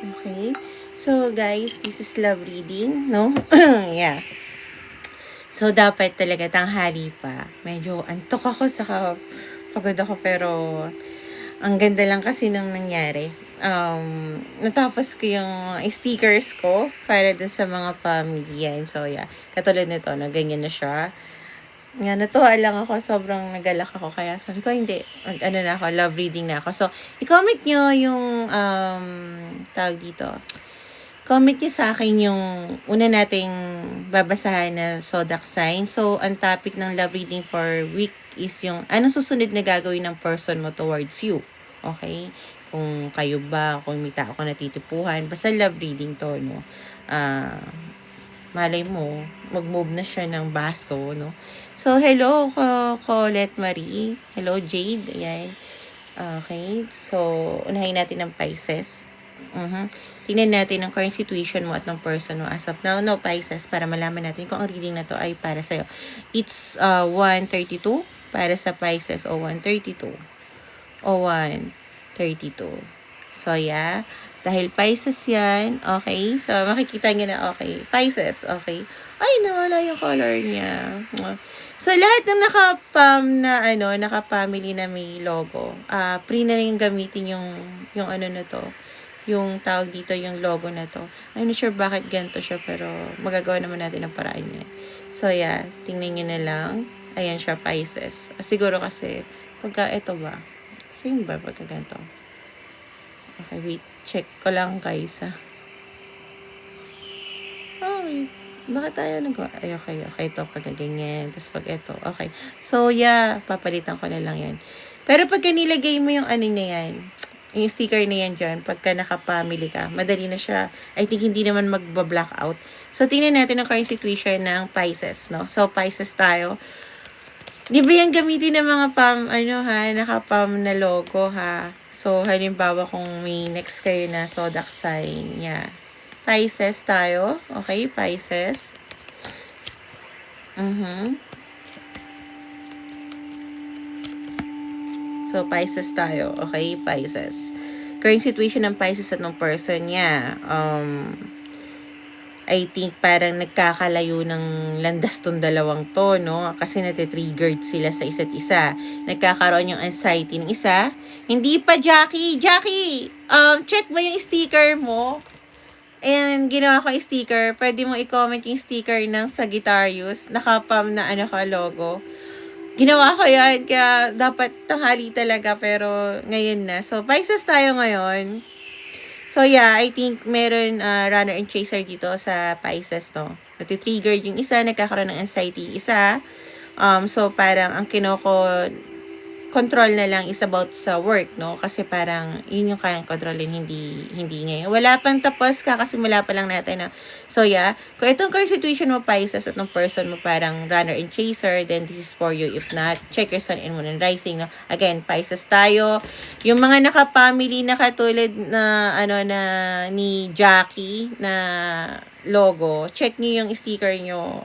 Okay. So, guys, this is love reading, no? Yeah. So, dapat talaga tanghali pa. Medyo antok ako, saka pagod ako, pero ang ganda lang kasi nung nangyari. Natapos ko yung stickers ko para dun sa mga pamilya. So, yeah. Katulad nito, na ganyan na siya. Nga, natuwa lang ako. Sobrang nagalak ako. Kaya sabi ko, hindi. Ano na ako, love reading na ako. So, i-comment nyo yung, tawag dito. Comment nyo sa akin yung una nating babasahan na zodiac sign. So, ang topic ng love reading for week is yung anong susunod na gagawin ng person mo towards you. Okay? Kung kayo ba, kung may tao ka natitipuhan. Basta love reading to, no? Malay mo, mag-move na siya ng baso, no? So, hello, Colette Marie. Hello, Jade. Ayan. Okay. So, unahin natin ng Pisces. Tingnan natin ang current situation mo at ng person mo as of now. No, Pisces, para malaman natin kung ang reading na to ay para sa'yo. It's 1:32 para sa Pisces o 1:32 o 1:32. So, yeah. Dahil Pisces yan, okay? So, makikita nyo na, okay. Pisces, okay. Ay, nawala yung color niya. So, lahat ng naka-pam na, naka-family na may logo, free na yung gamitin yung ano na to, yung tawag dito, yung logo na to. I'm not sure bakit ganito siya, pero magagawa naman natin ang paraan niya. So, yeah, tingnan nyo na lang. Ayan siya, Pisces. Siguro kasi, pagka ito ba? Same ba pagka ganito? Okay, wait. Check ko lang, guys, wait. Bakit tayo nagawa? Ay, okay. Ito, pag ganyan. Tapos pag ito. Okay. So, yeah. Papalitan ko na lang yan. Pero pagka nilagay mo yung ano na yan, yung sticker na yan dyan, pagka naka-family ka, madali na siya. I think hindi naman magba-black out. So, tingnan natin ang current situation ng Pisces, no? So, Pisces tayo. Libre yan gamitin ng mga naka-pam na logo, ha? So, halimbawa kung may next kayo na zodiac sign, yeah. Pisces tayo. Okay, Pisces. So, Pisces tayo. Okay, Pisces. Current situation ng Pisces at ng person niya. I think parang nagkakalayo ng landas tong dalawang to, no? Kasi natitriggered sila sa isa't isa. Nagkakaroon yung anxiety ng isa. Hindi pa, Jackie! Jackie! Check mo yung sticker mo. And ginawa ko yung sticker. Pwede mo i-comment yung sticker ng Sagittarius. Nakapam na logo. Ginawa ko yan. Kaya dapat tanghali talaga. Pero ngayon na. So, Pisces tayo ngayon. So, yeah, I think meron runner and chaser dito sa Pisces, no? Natitrigger yung isa, nagkakaroon ng anxiety isa. So, parang ang control na lang is about sa work, no? Kasi parang yun yung kayang kontrolin, hindi ngayon. Wala pang tapos, kakasimula pa lang natin na. So, yeah, kung itong current situation mo, Pisces, at ng person mo parang runner and chaser, then this is for you. If not, check your sun and moon and rising, no? Again, Pisces tayo. Yung mga naka-family na katulad na, na ni Jackie na logo, check niyo yung sticker niyo.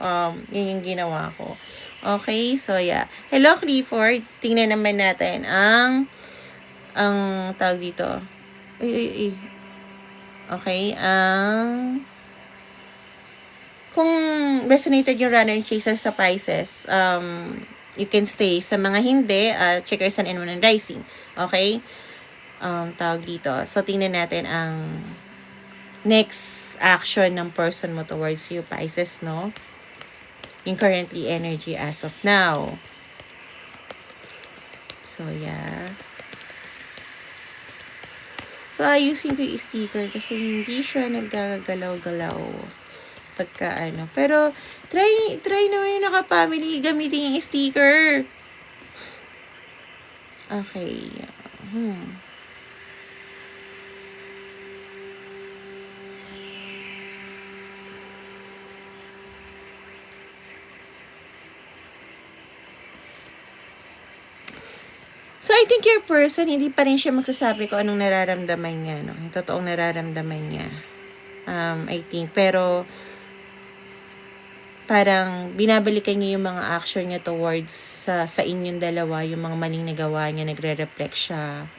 Yun yung ginawa ko. Okay, so yeah. Hello, Clifford. Tingnan naman natin ang tawag dito. Okay, kung resonated yung runner and chaser sa Pisces, you can stay. Sa mga hindi, check your sun and moon and rising. Okay? Tawag dito. So, tingnan natin ang next action ng person mo towards you, Pisces, no? Yung currently energy as of now. So, yeah. So, ayusin ko yung sticker kasi hindi siya naggagalaw-galaw pagka Pero, try naman yung naka-family gamitin yung sticker. Okay. So, I think your person, hindi pa rin siya magsasabi ko anong nararamdaman niya, no? Yung totoong nararamdaman niya. I think. Pero, parang binabalikan niya yung mga action niya towards sa inyong dalawa, yung mga maling nagawa niya, nagre-reflect siya,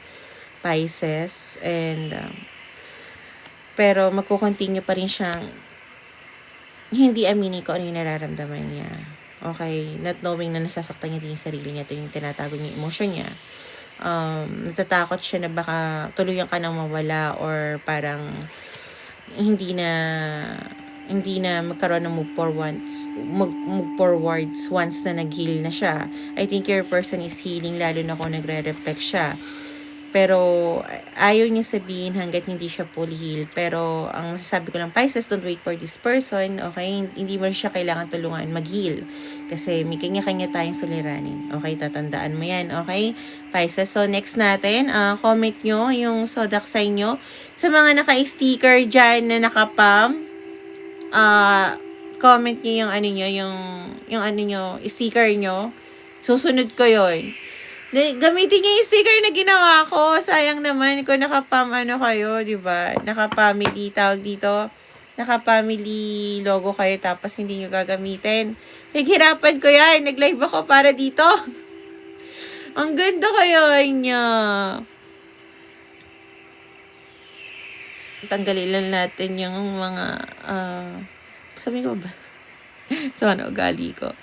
Pisces. And, Pero magko-continue pa rin siyang hindi aminin ko ano yung nararamdaman niya. Okay? Not knowing na nasasaktan niya din yung sarili niya. Ito yung tinatago niya yung emotion niya. Natatakot siya na baka tuluyan ka nang mawala or parang hindi na magkaroon ng move forwards once na nag-heal na siya. I think your person is healing lalo na kung nagre-reflect siya. Pero ayaw niya sabihin hanggat hindi siya fully healed. Pero ang masasabi ko lang, Pisces, don't wait for this person, okay? Hindi mo siya kailangan tulungan mag-heal. Kasi may kanya-kanya tayong suliranin. Okay, tatandaan mo yan, okay? Pisces, so next natin, comment nyo yung zodiac sign nyo. Sa mga naka-sticker dyan na nakapam, comment nyo yung ano nyo, yung ano nyo, sticker nyo. Susunod ko yon. Gamitin niyo yung sticker na ginawa ko. Sayang naman kung naka-pam kayo, di ba? Naka-family, tawag dito. Naka-family logo kayo tapos hindi nyo gagamitin. Naghirapan ko yan. Nag-live ako para dito. Ang ganda kayo niya. Tanggalin lang natin yung mga, sabihin ko ba? So, ugali ko.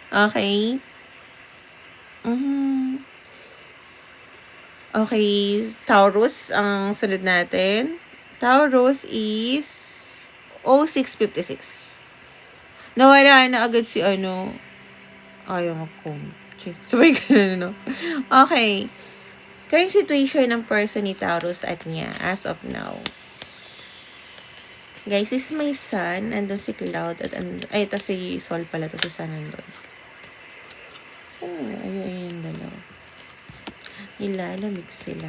Okay. Okay, Taurus ang sunod natin. Taurus is 0656. Nawala na agad si ayaw mag-comment. Sabay ka na, no? Okay. Current situation ng person ni Taurus at niya as of now. Guys, this is my sun. Andun si Cloud at ito si Sol pala. Ito si Sun andun. Saan na? Ayun, dalawa. Nilalamig sila.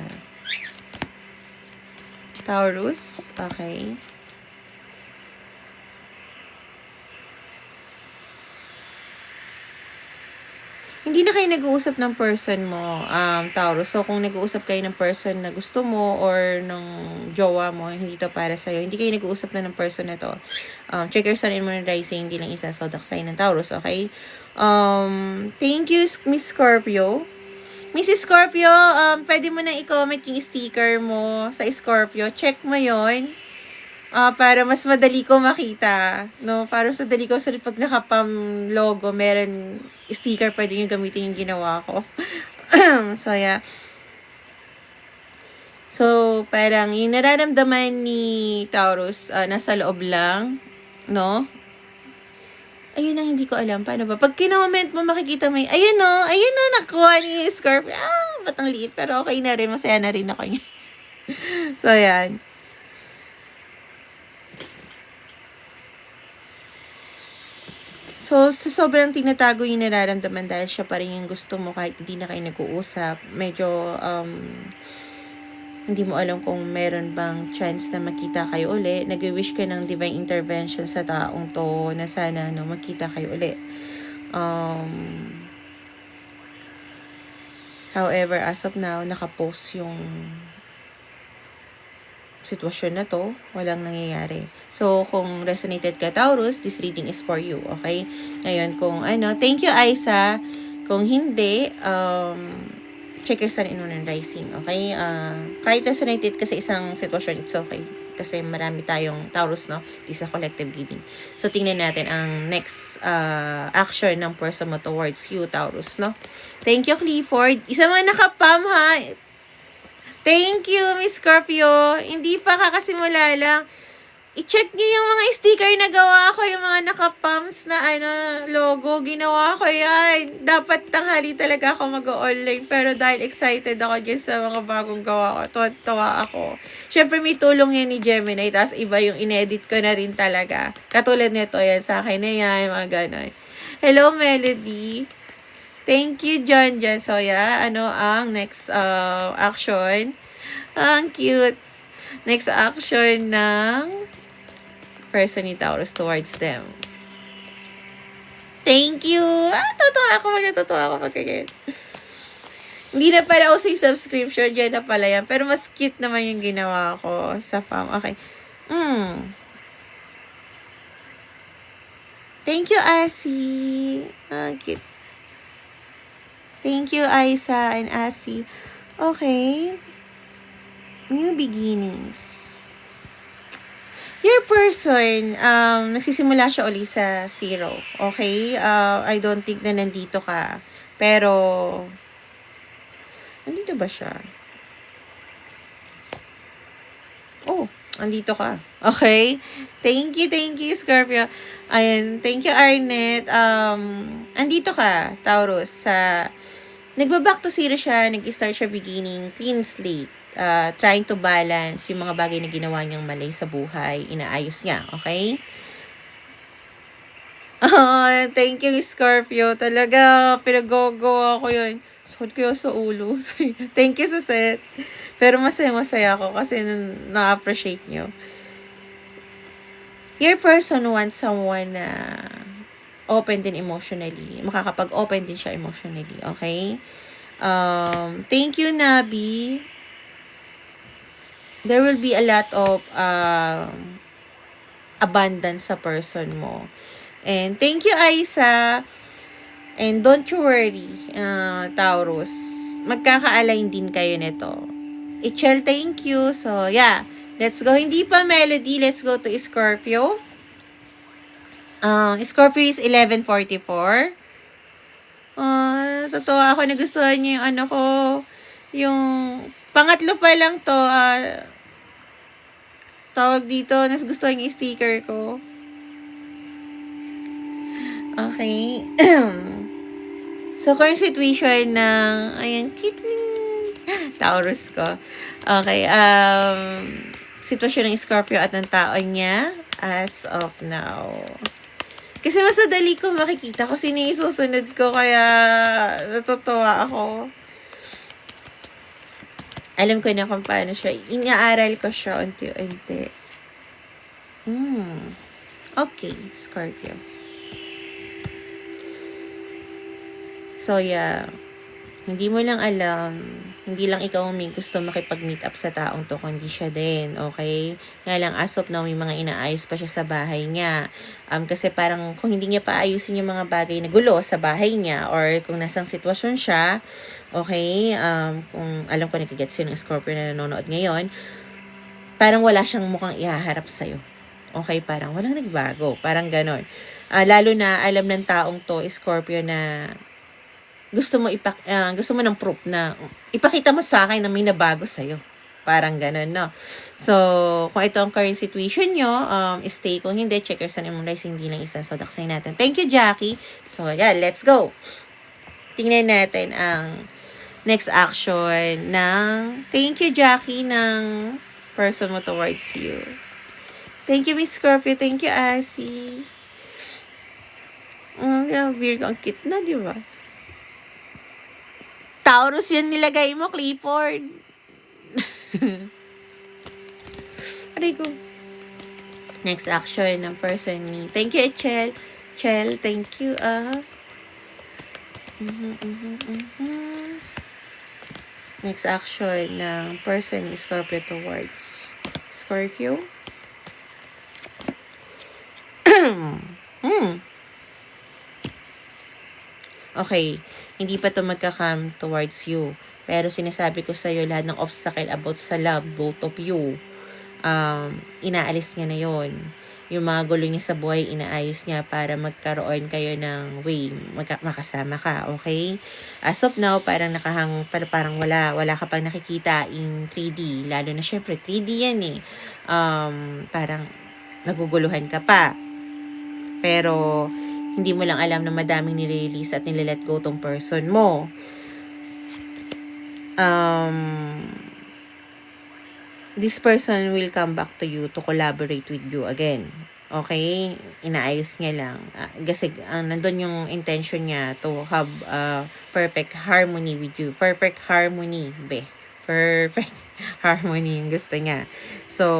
Taurus. Okay. Hindi na kayo nag-uusap ng person mo, Taurus. So, kung nag-uusap kayo ng person na gusto mo or ng jowa mo, hindi to para sa'yo. Hindi kayo nag-uusap na ng person na to. Check your sun and moon rising. Hindi lang isa zodiac sign ng Taurus, okay? Thank you, Miss Scorpio. Mrs. Scorpio, pwede mo na i-comment yung sticker mo sa Scorpio. Check mo yon para mas madali ko makita. No? Para mas madali ko sulit pag nakapam logo, meron sticker, pwede nyo gamitin yung ginawa ko. So, yeah. So, parang yung nararamdaman ni Taurus, nasa loob lang. No? Ayun ang hindi ko alam. Paano ba? Pag kinoment mo, makikita mo yung, ayun o, nakuha ni Scorpio. Ba't ang liit? Pero okay na rin. Masaya na rin ako niya. So, yan. So, sobrang tinatago yung nararamdaman dahil siya pa rin yung gusto mo kahit hindi na kayo nag-uusap. Medyo, hindi mo alam kung meron bang chance na makita kayo uli. Nag-wish ka ng divine intervention sa taong to na sana makita kayo uli. However, as of now, nakapost yung sitwasyon na to, walang nangyayari. So, kung resonated ka, Taurus, this reading is for you, okay? Ngayon, kung thank you, Aisa. Kung hindi, check your sun and moon and rising, okay? Kahit resonated kasi isang sitwasyon, it's okay. Kasi marami tayong Taurus, no? This is a collective reading. So, tingnan natin ang next action ng person mo towards you, Taurus, no? Thank you, Clifford. Isa mga nakapam, ha? Thank you, Miss Scorpio. Hindi pa kakasimula lang. I-check niyo yung mga sticker na gawa ko, yung mga naka-pumps na logo. Ginawa ko yan. Dapat tanghali talaga ako mag-online. Pero dahil excited ako dyan sa mga bagong gawa ko, tuwa ako. Syempre may tulong yan ni Gemini. Tapos iba yung inedit ko na rin talaga. Katulad nito yan, sa akin na yan, mga ganon. Hello, Melody. Thank you, John. So, yeah, ang next action? Ang cute. Next action ng person ni Taurus towards them. Thank you! Totoo ako magkagaya. Hindi na pala ako sa subscription. Diyan na pala yan. Pero mas cute naman yung ginawa ko sa farm. Okay. Thank you, Asi. Cute. Thank you, Aisa and Asi. Okay. New beginnings. Your person, nagsisimula siya uli sa zero. Okay? I don't think na nandito ka. Pero, nandito ba siya? Oh, andito ka. Okay? Thank you, Scorpio. Ayun, thank you, Arnett. Andito ka, Taurus, sa nagba-back to zero siya, nag-start siya beginning, clean slate. Trying to balance yung mga bagay na ginawa niyang mali sa buhay, inaayos niya, okay? Oh, thank you, Scorpio. Talaga, pinag-go ako yun. Sukod ko sa ulo. Thank you sa set. Pero masaya ako kasi na-appreciate nyo. Your person wants someone na open din emotionally. Makakapag-open din siya emotionally. Okay? Thank you, Nabi. There will be a lot of abundance sa person mo. And thank you, Aisa. And don't you worry, Taurus. Magkaka-align din kayo nito. Ichel, thank you. So, yeah. Let's go. Hindi pa Melody. Let's go to Scorpio. Scorpio is 11:44. Totoo ako nagustuhan niyo yung ano ko. Yung pangatlo pa lang to. Tawag dito. Nagustuhan niyo yung sticker ko. Okay. So, current situation ng, ayan, Taurus ko. Okay, sitwasyon ng Scorpio at ng tao niya as of now. Kasi mas madali ko makikita kung sino yung susunod ko, kaya natutuwa ako. Alam ko na kung paano siya. Inaaral ko siya unti-unti. Okay, Scorpio. So, yeah. Hindi mo lang alam. Hindi lang ikaw may gusto makipag-meet up sa taong to, kundi siya din. Okay? Nga lang, as of now, may mga inaayos pa siya sa bahay niya. Kasi parang kung hindi niya paayusin yung mga bagay na gulo sa bahay niya or kung nasang sitwasyon siya, okay? Kung alam ko nagigets yun ng Scorpio na nanonood ngayon, parang wala siyang mukhang ihaharap sa'yo. Okay? Parang walang nagbago. Parang ganon. Lalo na alam ng taong to, Scorpio, na gusto mo ng proof na ipakita mo sa akin na may nabago sa'yo. Parang ganun, no? So, kung ito ang current situation nyo, stay. Kung hindi, check your sun and moon rising, hindi lang isa. So, daksay natin. Thank you, Jackie. So, yeah, let's go. Tingnan natin ang next action ng thank you, Jackie, ng person mo towards you. Thank you, Miss Scorpio. Thank you, Asi. Virgo, ang cute na, di ba? Taurus yun nilagay mo, Clifford. Aray ko. Next action ng person ni. Thank you, Chel. Chel, thank you. Next action ng person ni Scorpio towards Scorpio. Okay, hindi pa to magka-come towards you. Pero sinasabi ko sa'yo, lahat ng obstacle about sa love, both of you, inaalis niya na yon. Yung mga gulo niya sa buhay, inaayos niya para magkaroon kayo ng way, makasama ka, okay? As of now, parang parang wala ka pang nakikita in 3D. Lalo na syempre, 3D yan eh. Parang naguguluhan ka pa. Pero, hindi mo lang alam na madaming nire-release at nile-let go tong person mo. This person will come back to you to collaborate with you again. Okay? Inaayos niya lang. Kasi nandun yung intention niya to have perfect harmony with you. Perfect harmony, be. Perfect harmony yung gusto niya. So,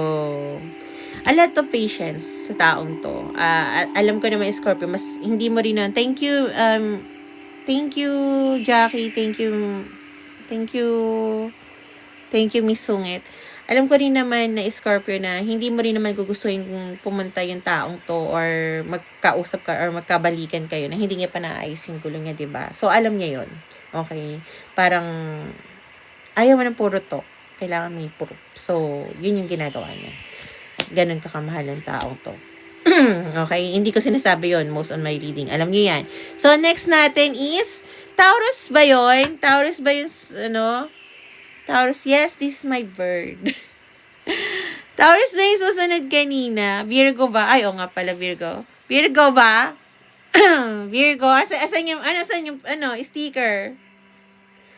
a lot of patience sa taong to. Alam ko naman, Scorpio, mas hindi mo rin nun. Thank you, Jackie. Thank you, Miss Sungit. Alam ko rin naman na Scorpio na hindi mo rin naman gugustuhin kung pumunta yung taong to or magkausap ka or magkabalikan kayo na hindi niya pa naayos yung gulo niya, diba? So, alam niya yon. Okay? Parang ayaw mo ng puro talk. Kailangan may proof. So, yun yung ginagawa niya. ganun ka kamahal ang taong to. Okay? Hindi ko sinasabi yon most on my reading. Alam niyo yan. So, next natin is, Taurus ba yun? Taurus ba yung, Taurus, yes, this is my bird. Taurus na yung susunod kanina. Virgo ba? Ay, nga pala, Virgo. Virgo ba? Virgo, asan yung, sticker?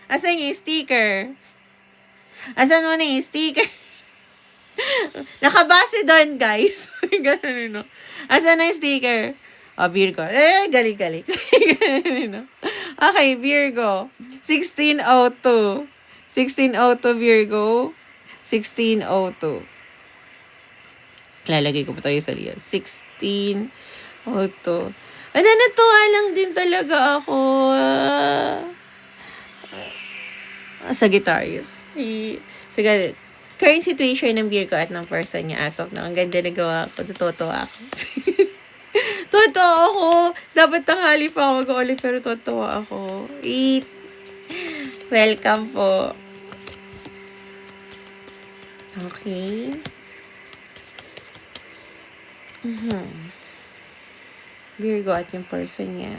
Asan yung sticker? Asan mo na yung sticker? Nakabase doon, guys. Ganun, no? Asan na yung sticker? Virgo. Galing. No? Okay, Virgo. 1602. 1602, Virgo. 1602. Lalagay ko pa tayo sa liya. 1602. Natuwa lang din talaga ako. Sagittarius. Sige, current situation ng Virgo at ng person niya as of now. Ang ganda na gawa ko. Totoo ako. Totoo ako. Dapat tanghali pa ako mag-ulit pero totoo ako. Welcome po. Okay. Virgo at yung person niya.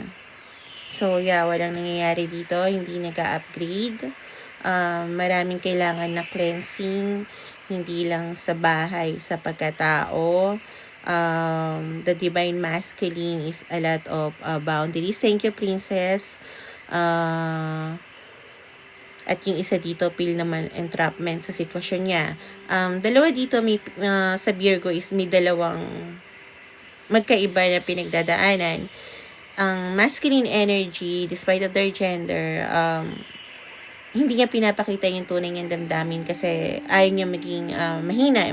So, yeah, walang nangyayari dito. Hindi nag-upgrade. Maraming kailangan na cleansing, hindi lang sa bahay, sa pagkatao. The Divine Masculine is a lot of boundaries. Thank you, Princess. At yung isa dito, feel naman entrapment sa sitwasyon niya. Dalawa dito, sa Virgo is may dalawang magkaiba na pinagdadaanan. Ang masculine energy, despite of their gender, hindi niya pinapakita yung tunay niyang damdamin kasi ayaw niya maging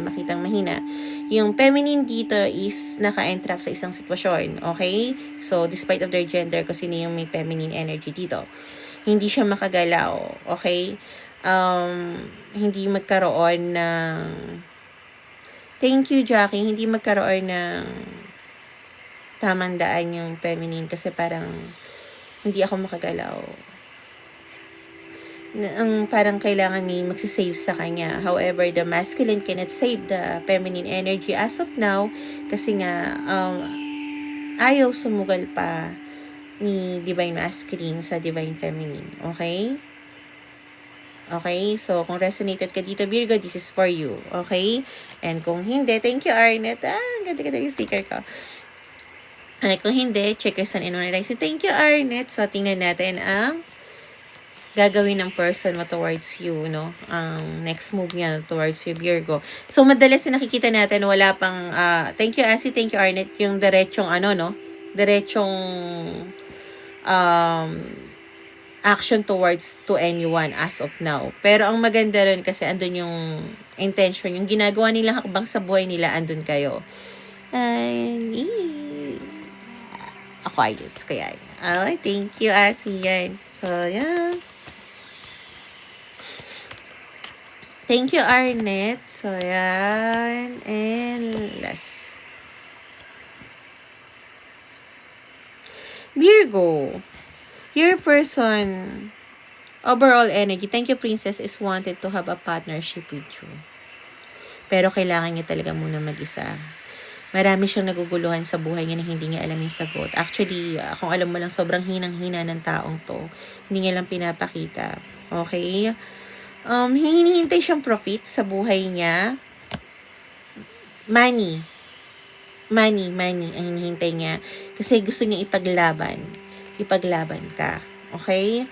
makitang mahina. Yung feminine dito is naka-entrap sa isang sitwasyon, okay? So, despite of their gender, kung sino yung may feminine energy dito, hindi siya makagalaw, okay? Hindi magkaroon ng, thank you, Jackie, hindi magkaroon ng tamang daan yung feminine kasi parang hindi ako makagalaw. Ang parang kailangan may magsisave sa kanya. However, the masculine cannot save the feminine energy as of now kasi nga ayaw sumugal pa ni Divine Masculine sa Divine Feminine. Okay? Okay? So, kung resonated ka dito, Virgo, this is for you. Okay? And kung hindi, thank you, Arnett. Ganda-ganda yung sticker ko. Kung hindi, check your sun and moon rising. Thank you, Arnett. So, tingnan natin ang gagawin ng person mo towards you, no? Ang next move niya towards you, Virgo. So, madalas na nakikita natin, wala pang, thank you, Asi, thank you, Arnett, yung diretsong, diretsong, action towards to anyone as of now. Pero, ang maganda rin kasi andun yung intention, yung ginagawa nilang hakbang sa buhay nila, andun kayo. Aquarius, kaya. Thank you, Asi, yan. So, yeah. Thank you, Arnett. So, yan. And last. Virgo. Your person, overall energy, thank you, Princess, is wanted to have a partnership with you. Pero kailangan niya talaga muna mag-isa. Marami siyang naguguluhan sa buhay niya na hindi niya alam yung sagot. Actually, kung alam mo lang, sobrang hinang-hina ng taong to. Hindi niya lang pinapakita. Okay? Hinihintay siyang profit sa buhay niya. Money ang hinihintay niya. Kasi gusto niya ipaglaban ka. Okay?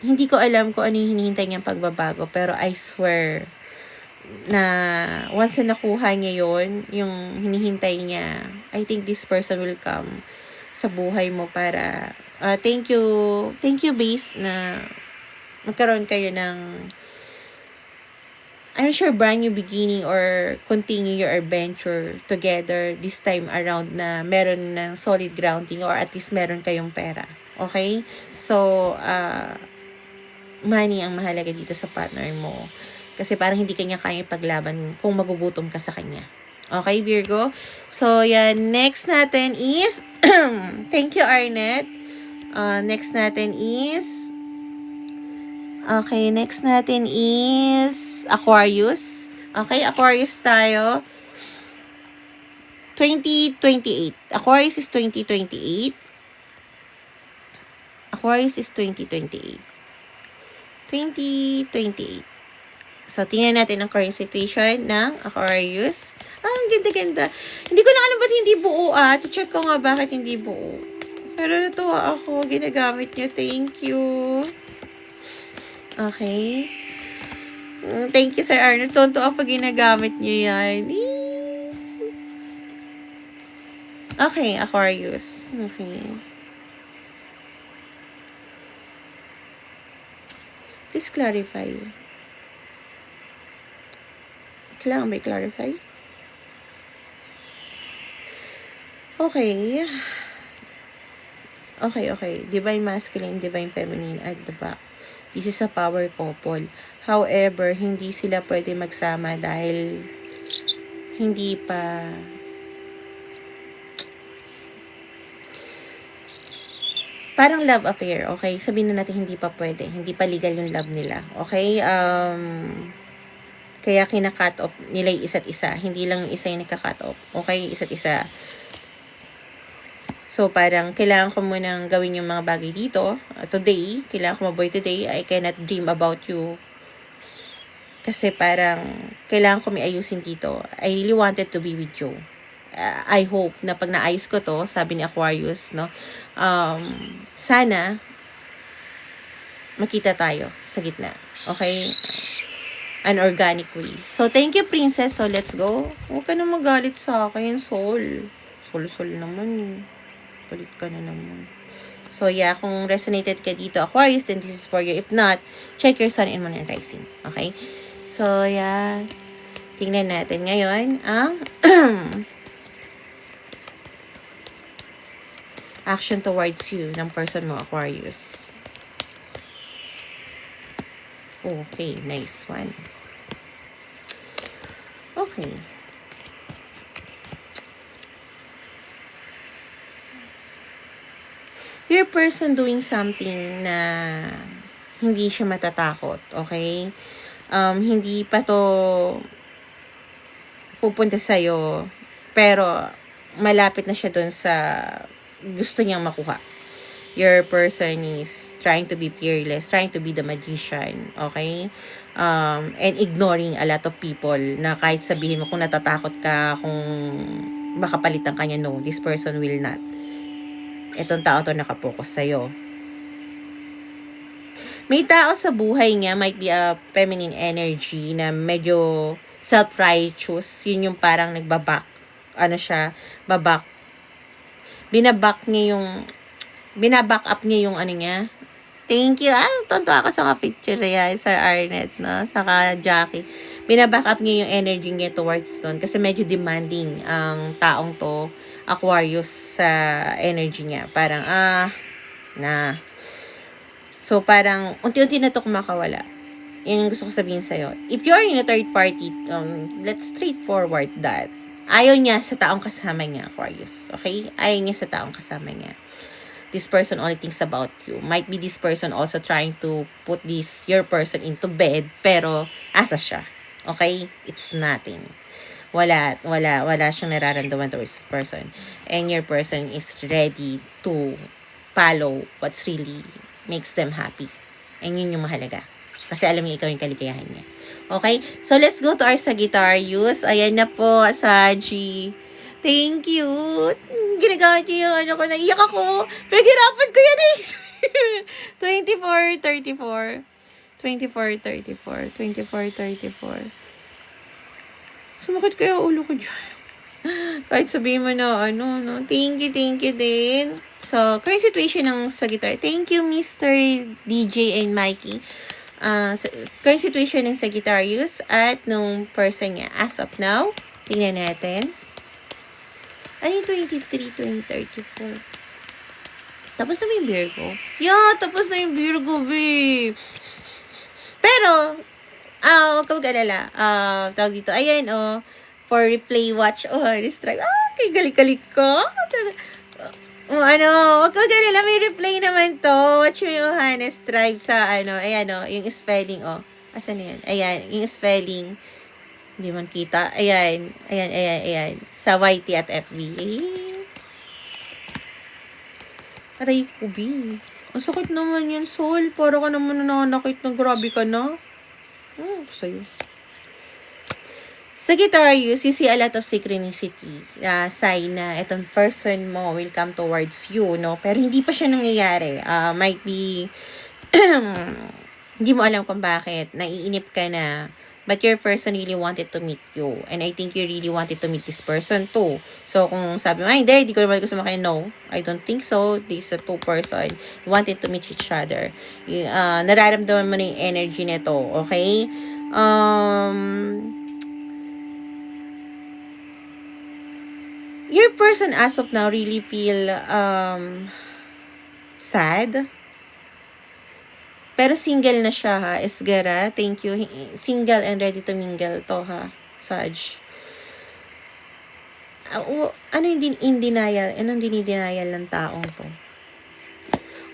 Hindi ko alam kung ano yung hinihintay niyang pagbabago, pero I swear na once na nakuha niya yon, yung hinihintay niya, I think this person will come sa buhay mo para thank you base na magkaroon kayo ng, I'm sure, brand new beginning or continue your adventure together this time around na meron ng solid grounding or at least meron kayong pera. Okay? So, money ang mahalaga dito sa partner mo. Kasi parang hindi kanya kaya paglaban kung magugutom ka sa kanya. Okay, Virgo? So, yan. Next natin is, thank you, Arnett. Next natin is, okay, next natin is Aquarius. Okay, Aquarius tayo. 2028. Aquarius is 2028. Aquarius is 2028. 2028. So, tingnan natin ang current situation ng Aquarius. Ang ganda-ganda. Hindi ko na alam ba't hindi buo check ko nga bakit hindi buo. Pero natuwa ako. Ginagamit niyo. Thank you. Okay. Thank you, Sir Arnold. Tonto ako pag ginagamit niyo yan. Okay, Aquarius. Okay. Please clarify. Kailangan ba i-clarify? Okay. Okay. Divine masculine, divine feminine at the back. This is a power couple. However, hindi sila pwede magsama dahil hindi pa parang love affair, okay? Sabihin na natin hindi pa pwede. Hindi pa legal yung love nila, okay? Kaya kina-cut off nila yung isa't isa. Hindi lang yung isa yung nagka-cut off, okay? Isa't isa. So, parang kailangan ko munang gawin yung mga bagay dito. Today, kailangan ko mabuhay today. I cannot dream about you. Kasi parang kailangan ko may ayusin dito. I really wanted to be with you. I hope na pag naayos ko to, sabi ni Aquarius, no? Sana makita tayo sa gitna. Okay? An organic way. So, thank you, Princess. So, let's go. Huwag ka na magalit sa akin, Sol. Sol naman. Galit ka na naman. So, yeah, kung resonated ka dito, Aquarius, then this is for you. If not, check your sun and moon and rising. Okay? So, yeah. Tingnan natin ngayon ang action towards you ng person mo, Aquarius. Okay, nice one. Okay. Your person doing something na hindi siya matatakot, okay? Hindi pa to pupunta sa'yo, pero malapit na siya dun sa gusto niyang makuha. Your person is trying to be fearless, trying to be the magician, okay? And ignoring a lot of people na kahit sabihin mo kung natatakot ka, kung baka palitan ka niya, no, this person will not. Itong tao to nakapokus sa'yo. May tao sa buhay niya, might be a feminine energy na medyo self-righteous. Yun yung parang binaback up niya yung ano niya. Thank you. Tonto ako sa picture niya, Sir Arnett, no? Saka Jackie. Binaback up niya yung energy niya towards doon kasi medyo demanding ang taong to, Aquarius, sa energy niya. Parang, So, parang, unti-unti na to kumakawala. Yan yung gusto ko sabihin sa'yo. If you're in a third party, let's straightforward that. Ayaw niya sa taong kasama niya, Aquarius. Okay? Ayaw niya sa taong kasama niya. This person only thinks about you. Might be this person also trying to put your person into bed, pero asa siya. Okay? It's nothing. Wala siyang nararamdaman towards this person. And your person is ready to follow what's really makes them happy. And yun yung mahalaga. Kasi alam niya ikaw yung kaligayahan niya. Okay? So, let's go to our Sagittarius. Ayan na po, Saji. Thank you. Ginagamit niyo yung ano ko. Naiyak ako. Paghirapan ko yan eh. 24-34. Sumakit kaya ulo ko dyan. Kahit sabihin mo na no. Thank you din. So, current situation ng Sagittarius. Thank you, Mr. DJ and Mikey. Current situation ng Sagittarius at nung person niya. As of now, tingnan natin. Ano yung 23, 2034? Tapos na yung Virgo? Yeah, tapos na yung Virgo, babe. Pero, huwag ka mag-alala. Tawag dito. Ayan, for replay watch. Distract. Kay galit-galit ko. Huwag ka mag-alala. May replay naman to. Watch mo yung Johannes Tribe sa, ayan, yung spelling, Asan na yan? Ayan, yung spelling. Hindi man kita. Ayan. Ayan, ayan, ayan. Sa YT at FB. Aray ko, B. Ang sakit naman yan, Sol. Para ka naman nananakit na grabe ka na. Sa'yo. Sagittarius, you see a lot of synchronicity. Sign na itong person mo will come towards you, no? Pero hindi pa siya nangyayari. Might be, hindi mo alam kung bakit. Naiinip ka na. But your person really wanted to meet you. And I think you really wanted to meet this person too. So, kung sabi mo, ay, hindi ko naman gusto makaya, no. I don't think so. This is a two person. Wanted to meet each other. Nararamdaman mo na yung energy nito, okay? Your person as of now really feel sad. Pero single na siya, ha, Esgara. Thank you. Single and ready to mingle to, ha, Saj. Ano yung in denial? Anong dinidenial ng taong to?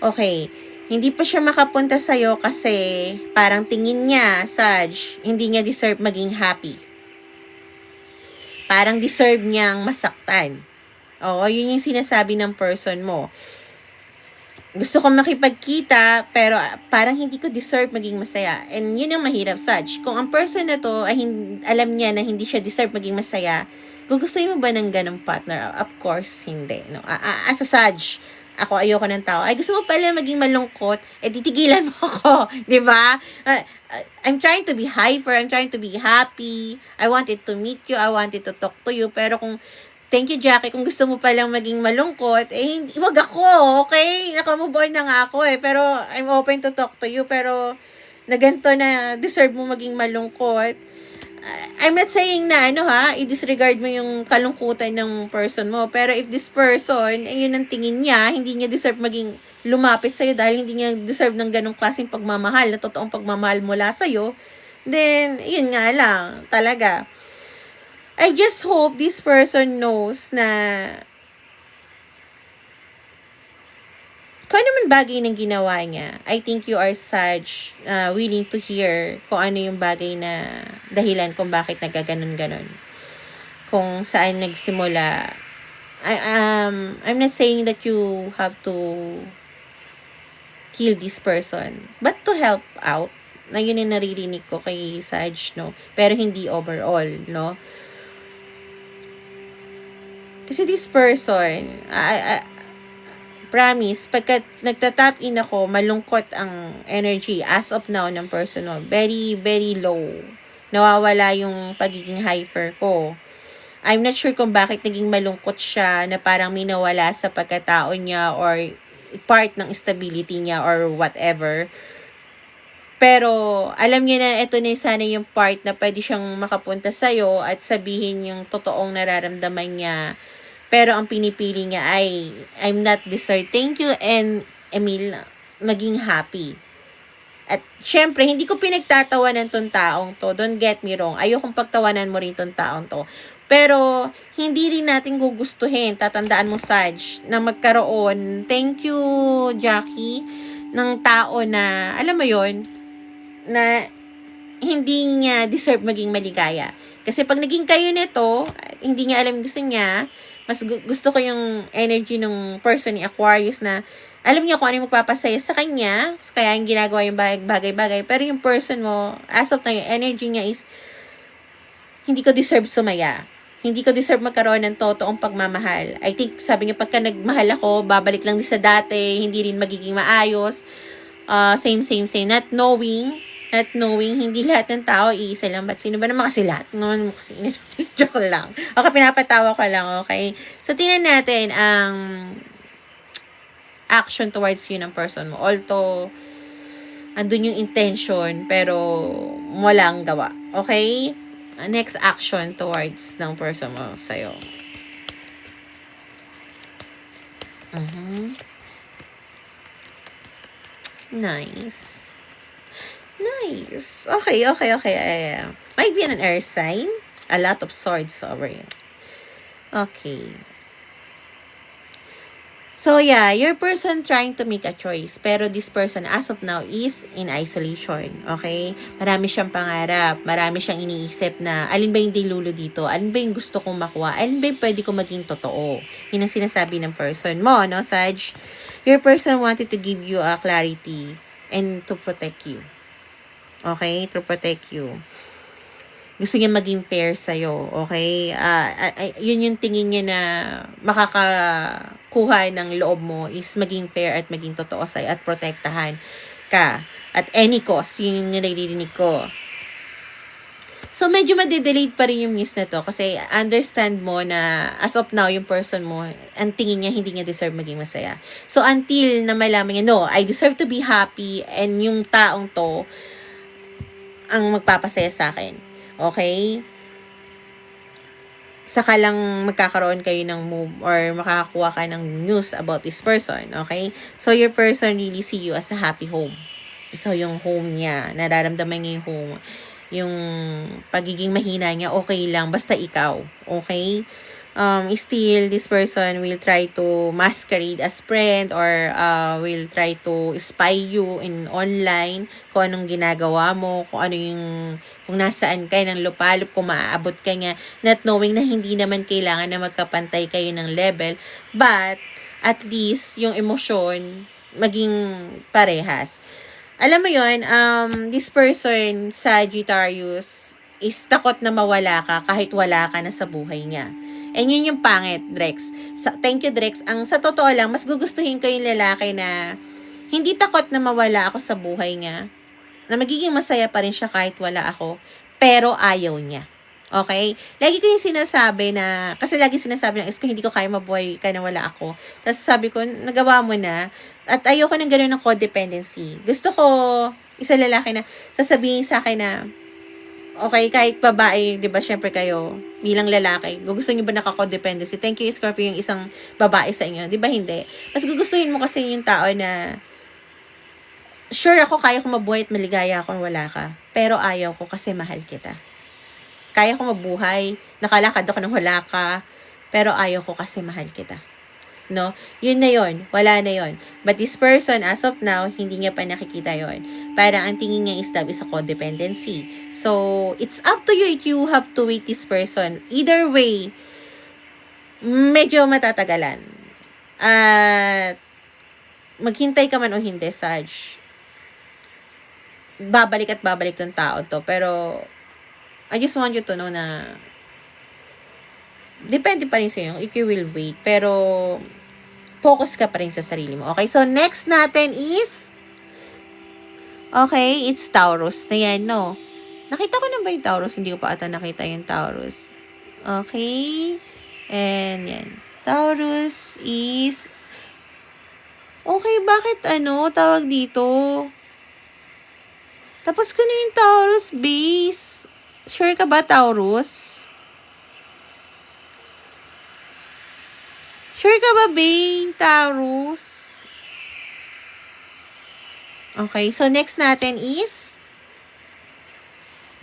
Okay. Hindi pa siya makapunta sa'yo kasi parang tingin niya, Saj, hindi niya deserve maging happy. Parang deserve niyang masaktan. Oo, yun yung sinasabi ng person mo. Gusto ko makipagkita, pero parang hindi ko deserve maging masaya. And yun ang mahirap, Saj. Kung ang person na to ay alam niya na hindi siya deserve maging masaya, gugustuhin mo ba ng ganong partner? Of course, hindi. No? As a Saj, ako ayoko ng tao. Ay, gusto mo pala maging malungkot, titigilan mo ako. Diba? I'm trying to be hyper. I'm trying to be happy. I wanted to meet you. I wanted to talk to you. Pero kung thank you, Jackie. Kung gusto mo palang maging malungkot, wag ako, okay? Nakamove on na nga ako pero I'm open to talk to you. Pero, na ganito na deserve mo maging malungkot. I'm not saying na, i-disregard mo yung kalungkutan ng person mo. Pero if this person, yun ang tingin niya, hindi niya deserve maging lumapit sa'yo dahil hindi niya deserve ng ganong klaseng pagmamahal, na totoong pagmamahal mula sa'yo, then, yun nga lang, talaga. I just hope this person knows na kung ano man bagay ng ginawa niya, I think you are such willing to hear kung ano yung bagay na dahilan kung bakit nagaganon-ganon. Kung saan nagsimula. I'm not saying that you have to kill this person, but to help out. Na yun yung naririnig ko kay Saj, no? Pero hindi overall, no? Kasi this person, promise, pagka nagtatap in ako, malungkot ang energy as of now ng person mo. Very, very low. Nawawala yung pagiging hyper ko. I'm not sure kung bakit naging malungkot siya na parang may nawala sa pagkatao niya or part ng stability niya or whatever. Pero, alam niya na ito na sana yung part na pwede siyang makapunta sa'yo at sabihin yung totoong nararamdaman niya. Pero, ang pinipili niya ay, I'm not deserved. Thank you, and Emil, maging happy. At, syempre, hindi ko pinagtatawanan tong taong to. Don't get me wrong. Ayokong pagtawanan mo rin tong taong to. Pero, hindi rin natin gugustuhin. Tatandaan mo, Saj, na magkaroon. Thank you, Jackie, ng tao na, alam mo yon, na hindi niya deserve maging maligaya. Kasi pag naging kayo nito, hindi niya alam gusto niya, mas gusto ko yung energy ng person ni Aquarius na alam niya kung ano yung magpapasaya sa kanya, kaya yung ginagawa yung bagay-bagay. Pero yung person mo, as of now, yung energy niya is, hindi ko deserve sumaya. Hindi ko deserve magkaroon ng totoong pagmamahal. I think, sabi niya, pagka nagmahal ako, babalik lang din sa dati, hindi rin magiging maayos. Same. Not knowing, hindi lahat ng tao iisa lang. Ba't sino ba naman kasi lahat? Naman kasi, joke lang. Okay, pinapatawa ko lang, okay? So, tingnan natin ang action towards you ng person mo. Although, andun yung intention, pero walang gawa. Okay? Next action towards ng person mo sa'yo. Nice. Okay. Might be an air sign. A lot of swords over here. Okay. So yeah, your person trying to make a choice. Pero this person as of now is in isolation. Okay? Marami siyang pangarap. Marami siyang iniisip na alin ba yung dilulo dito? Alin ba yung gusto kong makuha? Alin ba yung pwede kong maging totoo? Yun ang sinasabi ng person mo, no, Saj? Your person wanted to give you a clarity and to protect you. Okay? To protect you. Gusto niya maging fair sa'yo, okay? Yun yung tingin niya na makakakuha ng loob mo is maging fair at maging totoo sa'yo at protektahan ka. At any cost, yun yung nililinig ko. So, medyo madedelete pa rin yung news na to kasi understand mo na as of now, yung person mo, ang tingin niya, hindi niya deserve maging masaya. So, until na malaman niya, no, I deserve to be happy and yung taong to ang magpapasaya sa akin. Okay? Saka lang magkakaroon kayo ng move or makakakuha ka ng news about this person. Okay? So, your person really see you as a happy home. Ikaw yung home niya. Nararamdaman niya yung home. Yung pagiging mahina niya, okay lang. Basta ikaw. Okay? Still, this person will try to masquerade as friend or will try to spy you in online kung anong ginagawa mo, kung ano yung kung nasaan ka ng lupalop, kung maaabot ka niya, not knowing na hindi naman kailangan na magkapantay kayo ng level, but at least yung emosyon maging parehas. Alam mo yon, this person, Sagittarius, is takot na mawala ka kahit wala ka na sa buhay niya. And yun yung pangit, Drex. Thank you, Drex. Sa totoo lang, mas gugustuhin ko yung lalaki na hindi takot na mawala ako sa buhay niya. Na magiging masaya pa rin siya kahit wala ako. Pero ayaw niya. Okay? Lagi ko yung sinasabi na, kasi lagi sinasabi ng ex ko, hindi ko kaya mabuhay ka na wala ako. Tapos sabi ko, nagawa mo na. At ayoko ng gano'n ng codependency. Gusto ko, isang lalaki na sasabihin sa akin na, okay, kahit babae, di ba, syempre kayo, bilang lalaki, gusto niyo ba naka-codependency? Thank you, Scorpio, yung isang babae sa inyo. Di ba, hindi? Mas gugustuhin mo kasi yung tao na, sure ako, kaya ko mabuhay at maligaya ako kung wala ka. Pero ayaw ko kasi mahal kita. Kaya ko mabuhay, nakalakad ako nang wala ka, pero ayaw ko kasi mahal kita. No? Yun na yun. Wala na yun. But this person, as of now, hindi niya pa nakikita yun. Parang ang tingin niya is love is a codependency. So, it's up to you if you have to wait this person. Either way, medyo matatagalan. At maghintay ka man o hindi, Saj, babalik at babalik tong tao to. Pero, I just want you to know na depende pa rin sa'yo if you will wait. Pero, focus ka pa rin sa sarili mo. Okay? So, next natin is, okay, it's Taurus. Na yan, no? Nakita ko na ba yung Taurus? Hindi ko pa ata nakita yung Taurus. Okay? And, yan. Taurus is, okay, bakit tawag dito? Tapos ko na yung Taurus base. Sure ka ba, Taurus? Sure ka ba, Bane? Taurus? Okay, so next natin is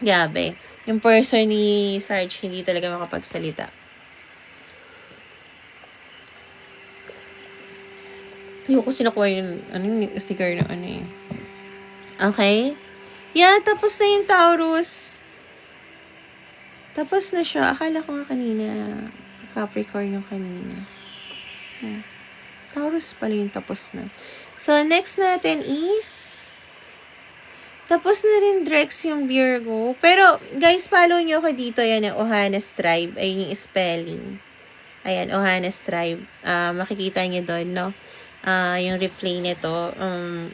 Gabe. Yung person ni Sarge hindi talaga makapagsalita. Hindi ko sinakuha yung sticker na eh. Okay? Yeah, tapos na yung Taurus. Tapos na siya. Akala ko nga kanina Capricorn yung kanina. Taurus pala yung tapos na. So, next natin is tapos na rin Drex yung Virgo. Pero, guys, follow nyo ako dito. Yan yung Ohanas Tribe. Ayun yung spelling. Ayan, Ohanas Tribe. Makikita nyo doon, no? Yung replay nito.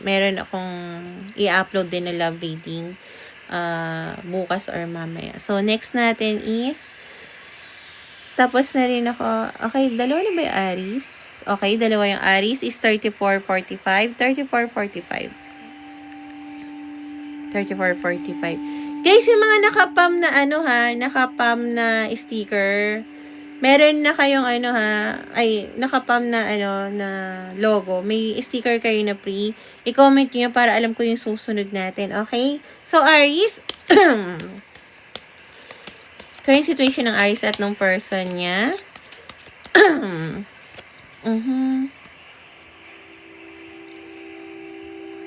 Meron akong i-upload din na love reading bukas or mamaya. So, next natin is tapos na rin ako. Okay, dalawa na ba yung Aries? Okay, dalawa yung Aries is 3445. 3445. 3445. Guys, yung mga nakapam na nakapam na sticker, meron na kayong nakapam na na logo. May sticker kayo na free. I-comment niyo para alam ko yung susunod natin. Okay? So, Aries, current situation ng Aries at ng person niya.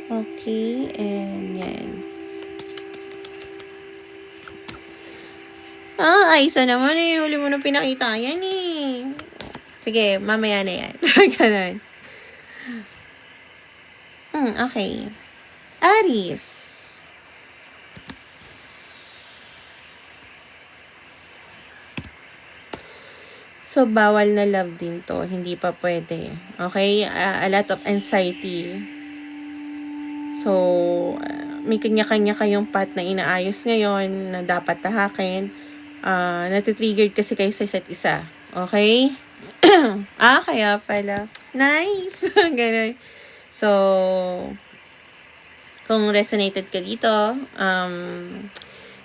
Okay, and yan. Ayos na naman eh. Huli mo na pinakita yan eh. Sige, mamaya na yan. Ganun. Okay. Aries. So, bawal na love din to. Hindi pa pwede. Okay? A lot of anxiety. So, may kanya-kanya kayong path na inaayos ngayon na dapat tahakin. Natitriggered kasi kayo sa isa't isa. Okay? Kaya pala. Nice! Ganun. So, kung resonated ka dito,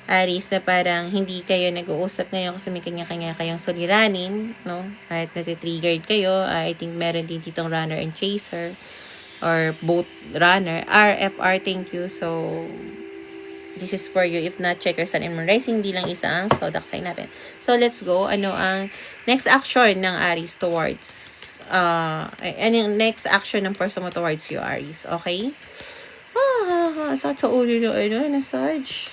Aries, na parang hindi kayo nag-uusap ngayon kasi may kanya-kanya kayong suliranin, no? At natitriggered kayo, I think meron din ditong runner and chaser or both runner. RFR, thank you. So, this is for you. If not, check your sun and moon rising. Di lang isa ang zodiac sign natin. So, let's go. Ano ang next action ng Aries towards, ano yung next action ng person mo towards you, Aries? Okay? Sakit sa ulo na, massage.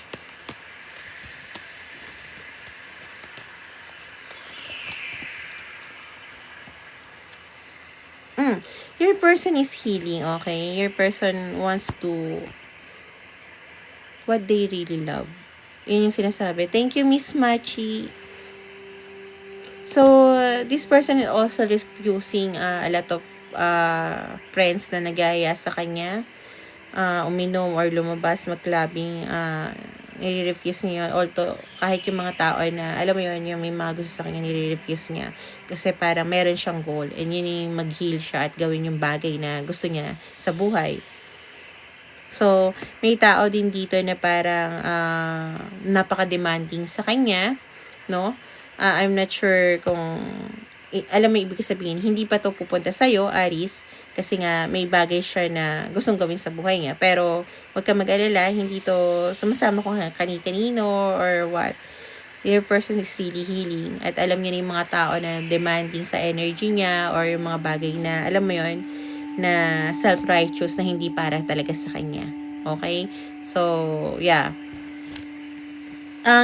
Your person is healing, okay? Your person wants to what they really love. Yun yung sinasabi. Thank you, Miss Machi. So, this person is also refusing a lot of friends na nagaya sa kanya. Uminom or lumabas, mag-clubbing, nire-refuse niya. Although, kahit yung mga tao na, alam mo yun, yung may mga gusto sa kanya, nire-refuse niya. Kasi parang meron siyang goal. And yun yung mag-heal siya at gawin yung bagay na gusto niya sa buhay. So, may tao din dito na parang napaka-demanding sa kanya. No? I'm not sure kung alam mo ibig sabihin, hindi pa to pupunta sa'yo, Aries, kasi nga may bagay siya na gustong gawin sa buhay niya. Pero, huwag ka mag-alala, hindi to sumasama kung kani-kanino or what. Your person is really healing. At alam niya na yung mga tao na demanding sa energy niya or yung mga bagay na, alam mo yon na self-righteous na hindi para talaga sa kanya. Okay? So, yeah.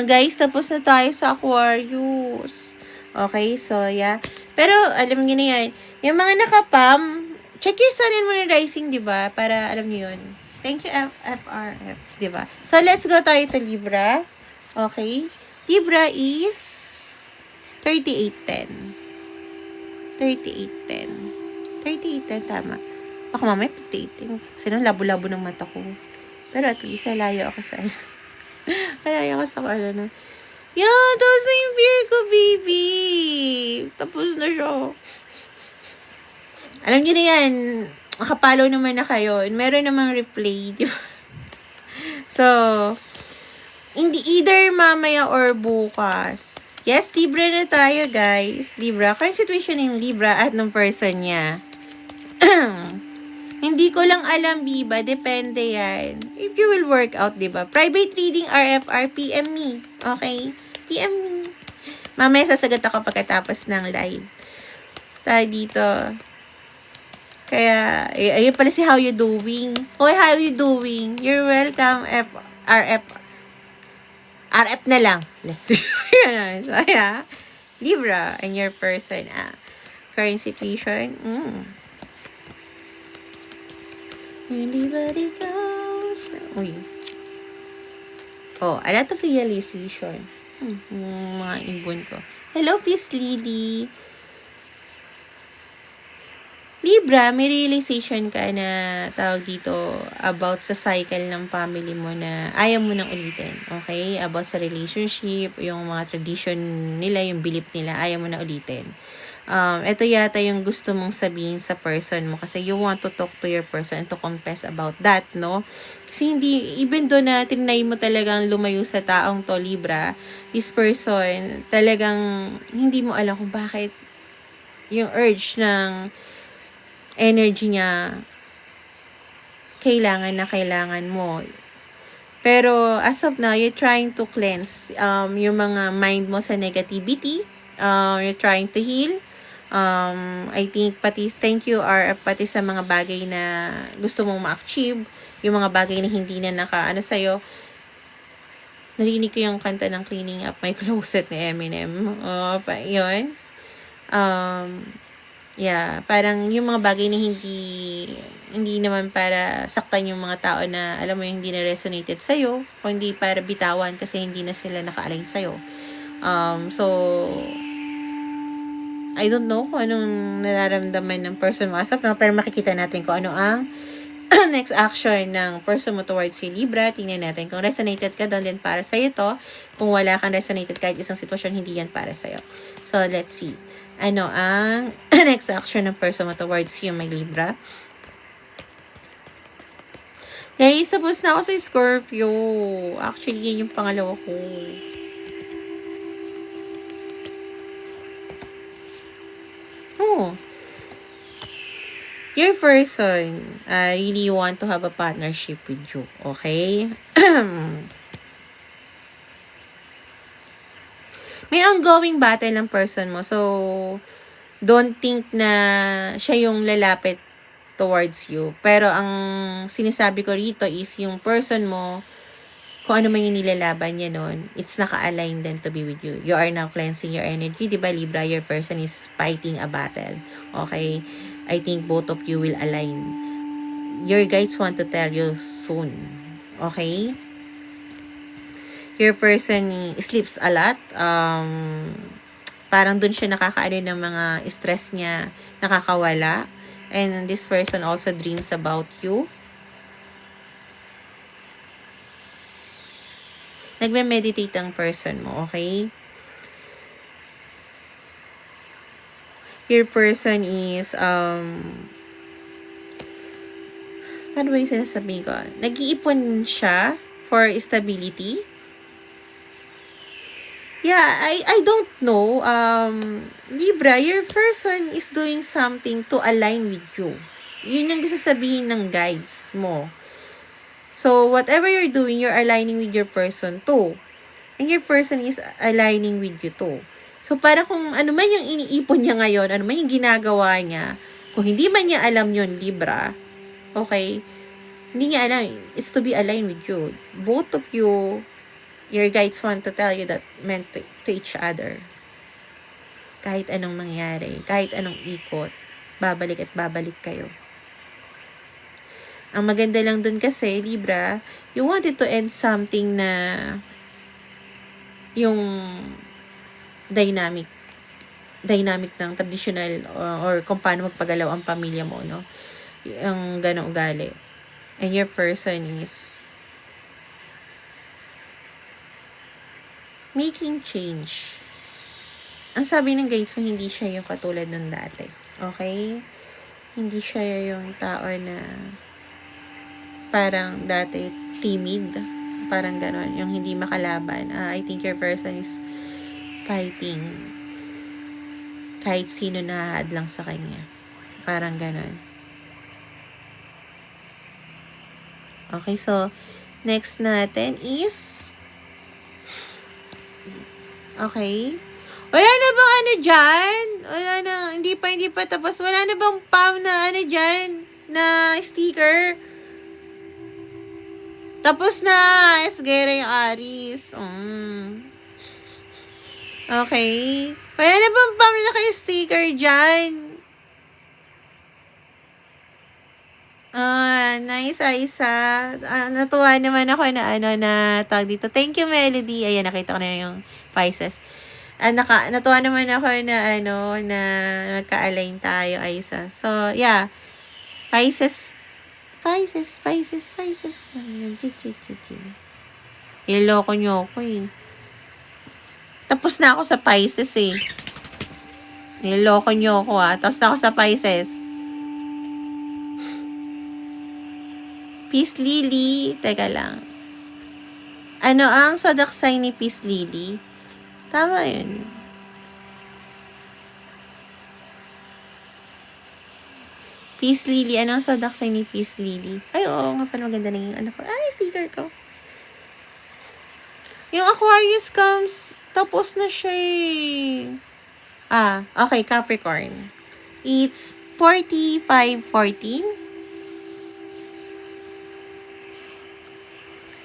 Guys, tapos na tayo sa Aquarius. Okay, so yeah. Pero, alam niyo na yan. Yung mga nakapam, check your sun and moon rising, di ba? Para alam niyo yun. Thank you, FRF, di ba? So, let's go tayo to Libra. Okay? Libra is 3810. 3810. 3810, tama. Baka mamaya 58. Kasi nang labo-labo ng mata ko. Pero at least, layo ako sa layo ako sa ano na. Yeah, tapos na yung beer ko, baby. Tapos na siya. Alam niyo na yan. Nakapalo naman na kayo. Meron namang replay, di ba? So, hindi either mamaya or bukas. Yes, Libra na tayo, guys. Libra. Current situation ng Libra at ng person niya. Hindi ko lang alam, Biba. Depende yan. If you will work out, diba? Private reading, RFR, PM me. Okay? PM me. Mamaya sasagot ako pagkatapos ng live. Tayo dito. Kaya, ayun pala si How You Doing. Hoy, how you doing? You're welcome, RF na lang. So, yeah. Libra, and your person, current situation, Anybody goes. Uy. A lot of realization. Mga ibon ko. Hello, Peace Lily. Libra, may realization ka na tawag dito about sa cycle ng family mo na ayaw mo nang ulitin. Okay? About sa relationship, yung mga tradition nila, yung belief nila, ayaw mo na ulitin. Ito yata yung gusto mong sabihin sa person mo kasi you want to talk to your person and to confess about that, no? Kasi hindi, even though na tinry mo talagang lumayo sa taong to, Libra, this person, talagang hindi mo alam kung bakit yung urge ng energy niya kailangan mo. Pero as of now, you're trying to cleanse yung mga mind mo sa negativity. You're trying to heal. I think pati thank you or pati sa mga bagay na gusto mong ma-achieve. yung mga bagay na hindi na naka-ano sa'yo. Narinig ko yung kanta ng Cleaning Up My Closet ni Eminem. Yun. Yeah, parang yung mga bagay na hindi naman para saktan yung mga tao na, alam mo, hindi na resonated sa'yo, o hindi para bitawan kasi hindi na sila naka-align sa'yo. So, I don't know kung anong nararamdaman ng person mo asap, no? Pero makikita natin kung ano ang next action ng person mo towards si Libra. Tingnan natin kung resonated ka doon din para sa'yo to. Kung wala kang resonated kahit isang sitwasyon, hindi yan para sa'yo. So, let's see. Ano ang next action ng person mo towards you, my Libra? Guys, tapos na ako sa Scorpio. Actually, yan yung pangalawa ko. Oh. Your person really want to have a partnership with you. Okay? May ongoing battle ng person mo. So, don't think na siya yung lalapit towards you. Pero ang sinasabi ko rito is yung person mo, kung ano man yung nilalaban niya nun, it's naka-align then to be with you. You are now cleansing your energy. Diba, Libra? Your person is fighting a battle. Okay? I think both of you will align. Your guides want to tell you soon. Okay? Your person sleeps a lot. Parang dun siya nakakaano ng mga stress niya, nakakawala. And this person also dreams about you. Nagme-meditate ang person mo, okay? Your person is, paano ba yung sinasabihin ko? Nag-iipon siya for stability. Yeah, I don't know. Libra, your person is doing something to align with you. Yun yung gusto sabihin ng guides mo. So, whatever you're doing, you're aligning with your person too. And your person is aligning with you too. So, para kung ano man yung iniipon niya ngayon, ano man yung ginagawa niya, kung hindi man niya alam yun, Libra, okay, hindi niya alam, it's to be aligned with you. Both of you, your guides want to tell you that meant to each other. Kahit anong mangyari, kahit anong ikot, babalik at babalik kayo. Ang maganda lang dun kasi, Libra, you wanted to end something na yung dynamic ng traditional or kung paano magpagalaw ang pamilya mo, no? Yung ganong ugali. And your person is making change. Ang sabi ng guides mo, hindi siya yung katulad ng dati. Okay? Hindi siya yung tao na parang dati timid. Parang gano'n. Yung hindi makalaban. I think your person is fighting. Kahit sino nahahad lang sa kanya. Parang gano'n. Okay, so next natin is okay. Wala na bang ano dyan? Wala na, hindi pa tapos. Wala na bang pam na ano dyan? Na sticker? Tapos na. Esgera yung Aris. Okay. Wala na bang pam na kayo sticker dyan? Nice, Aisa. Natuwa naman ako na tawag dito. Thank you, Melody. Ayan, nakita ko na yung Pisces. Natuwa naman ako na nagka-align tayo, Aisa. So, yeah. Pisces. Iloko nyo ako eh. Tapos na ako sa Pisces eh. Niloko nyo ako Tapos na ako sa Pisces. Peace Lily. Teka lang. Ano ang zodiac sign ni Peace Lily? Tama yun. Peace Lily. Ano ang zodiac sign ni Peace Lily? Ay, oo nga pala. Maganda na yung ano ko. Ay, sticker ko. Yung Aquarius comes. Tapos na siya eh. Okay. Capricorn. It's 45-14.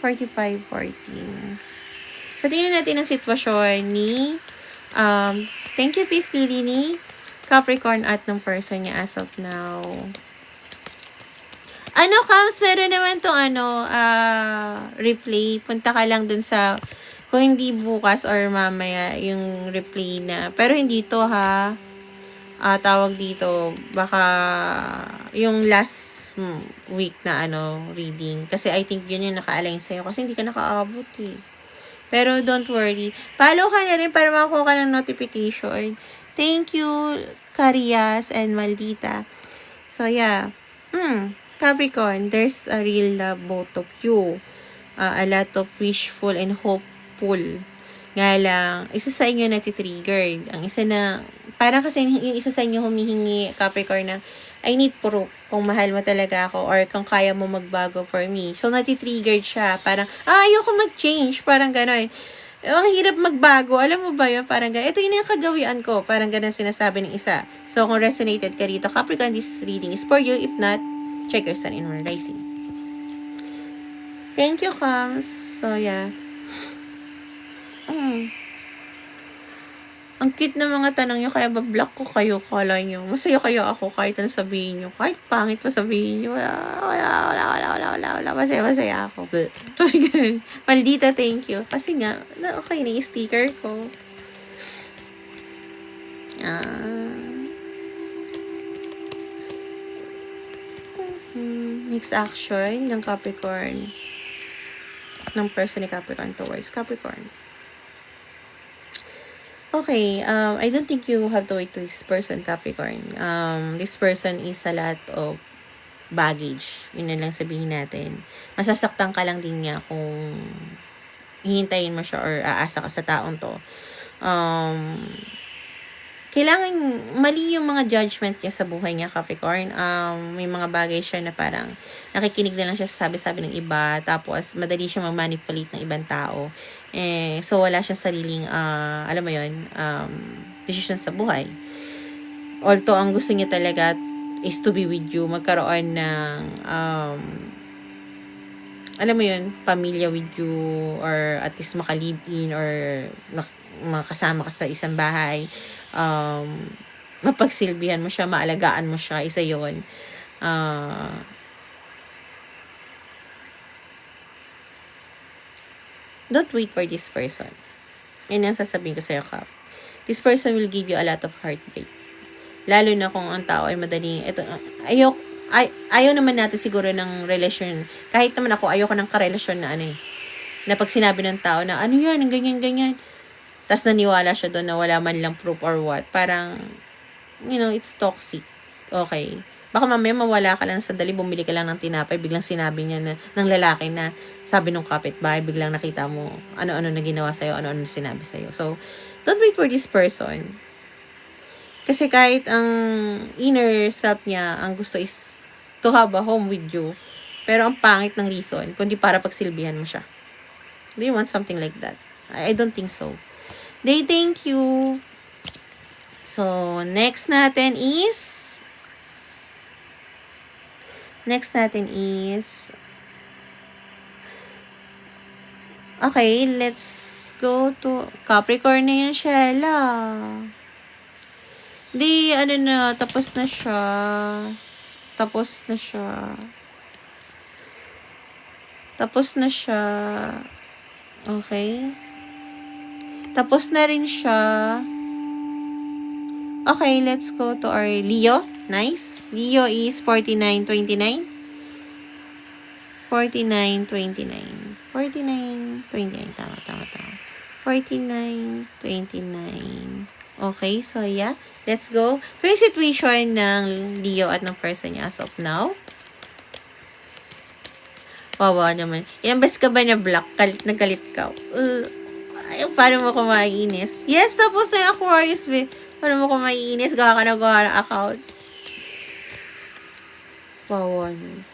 45-14. So, tingnan natin ang sitwasyon ni, thank you, Peace Lily, ni Capricorn at ng person niya as of now. Ano, Kams, meron naman tong replay. Punta ka lang dun sa, kung hindi bukas or mamaya, yung replay na. Pero hindi to, ha. Tawag dito, baka yung last week na reading. Kasi I think yun yung naka-align sa'yo. Kasi hindi ka nakaabot, eh. Pero don't worry. Follow ka na rin para makakuha ka ng notification. Thank you, Carias and Maldita. So, yeah. Capricorn, there's a real love both of you. A lot of wishful and hopeful. Nga lang, isa sa inyo natitriggered. Ang isa na, parang kasi yung isa sa inyo humihingi, Capricorn, na I need proof kung mahal mo talaga ako or kung kaya mo magbago for me. So, natitriggered siya. Parang, ayoko mag-change. Parang gano'n. Ang hirap magbago. Alam mo ba yun? Parang gano'n. Ito yun yung kagawian ko. Parang gano'n sinasabi ng isa. So, kung resonated ka rito, Capricorn, this reading is for you. If not, check your sun and moon rising. Thank you, Kams. So, yeah. Ang cute na mga tanong nyo, kaya ba-block ko kayo, kala nyo. Masaya kayo ako kahit ano sabihin nyo. Kahit pangit pa sabihin nyo. Wala. Masaya ako. Maldita, thank you. Kasi nga, okay na yung sticker ko. Next action ng Capricorn. Ng person ni Capricorn towards Capricorn. Okay, I don't think you have to wait to this person, Capricorn. This person is a lot of baggage. Yun na lang sabihin natin. Masasaktan ka lang din niya kung hihintayin mo siya or aasa ka sa taong to. Kailangan mali yung mga judgment niya sa buhay niya, Capricorn. May mga bagay siya na parang nakikinig na lang siya sa sabi-sabi ng iba, tapos madali siya mag-manipulate ng ibang tao. So wala siya sariling, alam mo yun, decision sa buhay. Although ang gusto niya talaga is to be with you, magkaroon ng, alam mo yun, pamilya with you, or at least maka-live in, or makasama ka sa isang bahay. Mapagsilbihan mo siya, maalagaan mo siya, isa yun. Don't wait for this person. Yan ang sasabihin ko sa'yo, Cap. This person will give you a lot of heartbreak. Lalo na kung ang tao ay madaling, ayaw naman natin siguro ng relasyon. Kahit naman ako, ayoko ng karelasyon na na pag sinabi ng tao na, ano yan, ganyan. Tas naniwala siya doon na wala man lang proof or what. Parang, it's toxic. Okay. Baka mamaya mawala ka lang sandali, bumili ka lang ng tinapay, biglang sinabi niya ng lalaki na sabi nung kapitbahay, biglang nakita mo ano-ano na ginawa sa'yo, ano-ano na sinabi sa'yo. So, don't wait for this person. Kasi kahit ang inner self niya, ang gusto is to have a home with you. Pero ang pangit ng reason, kundi para pagsilbihan mo siya. Do you want something like that? I don't think so. They thank you. So, next natin is okay, let's go to Capricorn na yun, Shella. Tapos na siya. Okay. Tapos na rin siya. Okay, let's go to our Leo. Nice. Leo is 49-29. 49-29. Tama. 49-29. Okay, so yeah. Let's go. Current situation ng Leo at ng person niya as of now. Wawa naman. Ilang beses ka ba na-block? Nagalit ka? Paano mo ko maiinis? Yes, tapos na yung Aquarius, be. Paano mo ko maiinis? Gawa ka ng account. Wawa naman.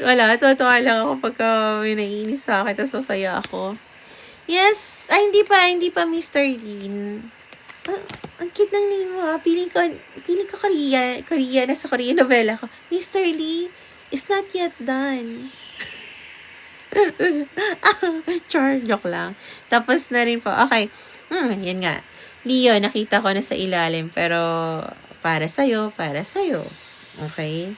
Wala. Totoo lang ako pagka may naiinis sa akin, tapos masaya ako. Yes. Hindi pa Mr. Lin. Ang cute ng name mo, ha? Feeling ko Korea. Nasa Korean novela ko. Mr. Lee is not yet done. Char, joke lang. Tapos na rin po. Okay. Yan nga. Leo, nakita ko na sa ilalim. Pero, para sa'yo, para sa'yo. Okay?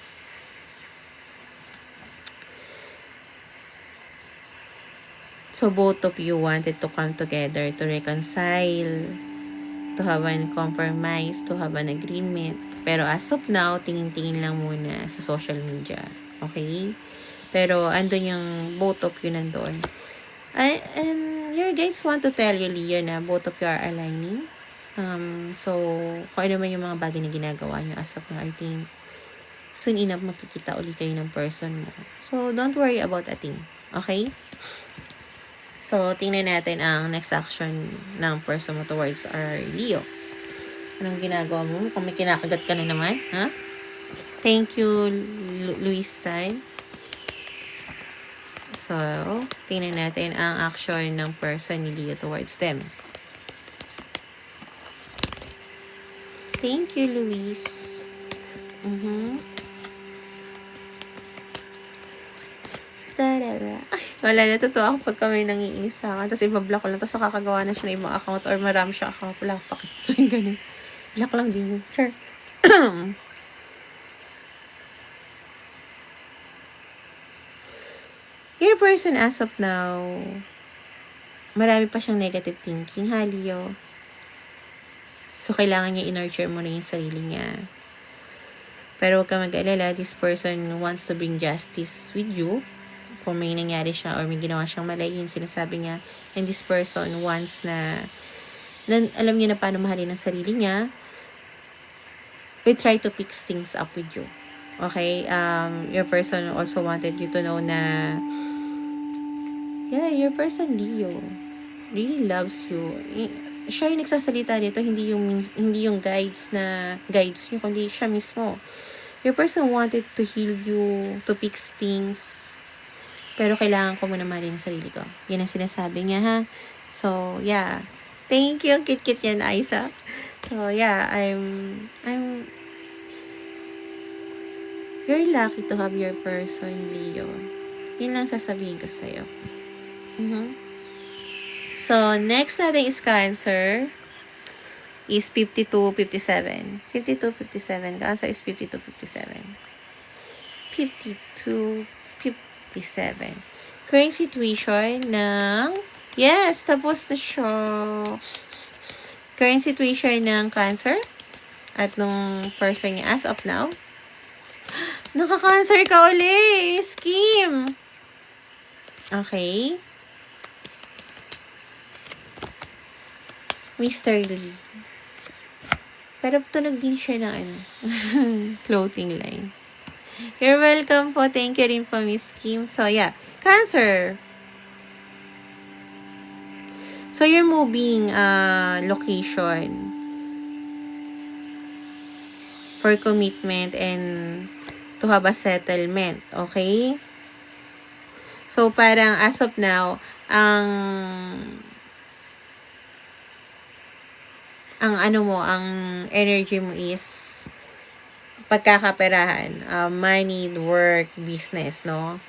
So, both of you wanted to come together to reconcile, to have an compromise, to have an agreement. Pero as of now, tingin-tingin lang muna sa social media. Okay? Pero andun yung both of you nandun. And your guys want to tell you, Leo, na both of you are aligning. So, kung ano man yung mga bagay na ginagawa nyo as of now, I think soon enough makikita ulit kayo ng person mo. So, don't worry about a thing. Okay? So, tingnan natin ang next action ng person mo towards our Leo. Anong ginagawa mo? Kung may kinakagat ka na naman, ha? Thank you, Luis Tay. So, tingnan natin ang action ng person ni Leo towards them. Thank you, Luis. Wala, natutuwa ako pag kami nangiinis sa akin. Tapos ibablock ko lang. Tapos nakakagawa na siya ng ibang account or marami siya account. Wala, pakit. So, yung ganun. Block lang din yun. Sure. Your person as of now, marami pa siyang negative thinking, ha, Leo? So, kailangan niya i-nurture mo na yung sarili niya. Pero huwag ka mag-alala, this person wants to bring justice with you. Kung may nangyari siya or may ginawa siyang mali, yung sinasabi niya. And this person wants na alam niya na paano mahalin ang sarili niya. We try to fix things up with you. Okay? Your person also wanted you to know na your person, Leo, really loves you. Siya yung nagsasalita dito, hindi yung guides niyo, kundi siya mismo. Your person wanted to heal you, to fix things. Pero kailangan ko muna mahalin ang sarili ko. Yan ang sinasabi niya, ha? So, yeah. Thank you. Kit-kit yan, Aiza. So, yeah. You're lucky to have your person, Leo. Yun lang sasabihin ko sa'yo. So, next natin is Cancer. Is 52-57. 52-57. Cancer is 52-57. 52-57. Current situation ng... Yes, tapos na siya. Current situation ng Cancer at nung person niya as of now. Naka-Cancer ka uli! Scheme! Okay. Mr. Lee. Pero tunog din siya na clothing line. You're welcome po. Thank you rin po, Miss Kim. So, yeah. Cancer. So, you're moving location for commitment and to have a settlement. Okay? So, parang as of now, ang energy mo is pagkakaperahan, money, work, business, no?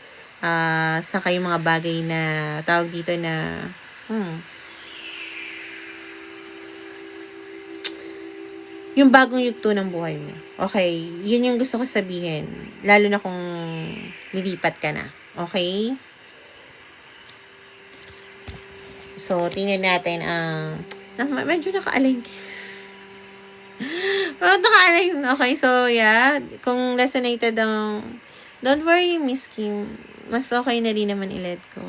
Saka yung mga bagay na tawag dito na yung bagong yugto ng buhay mo. Okay, yun yung gusto ko sabihin. Lalo na kung lilipat ka na. Okay? So, tingnan natin ang medyo naka-align. Naka-align. Okay, so yeah. Kung resonated ang... Don't worry, Miss Kim. Mas okay na rin naman i-let go.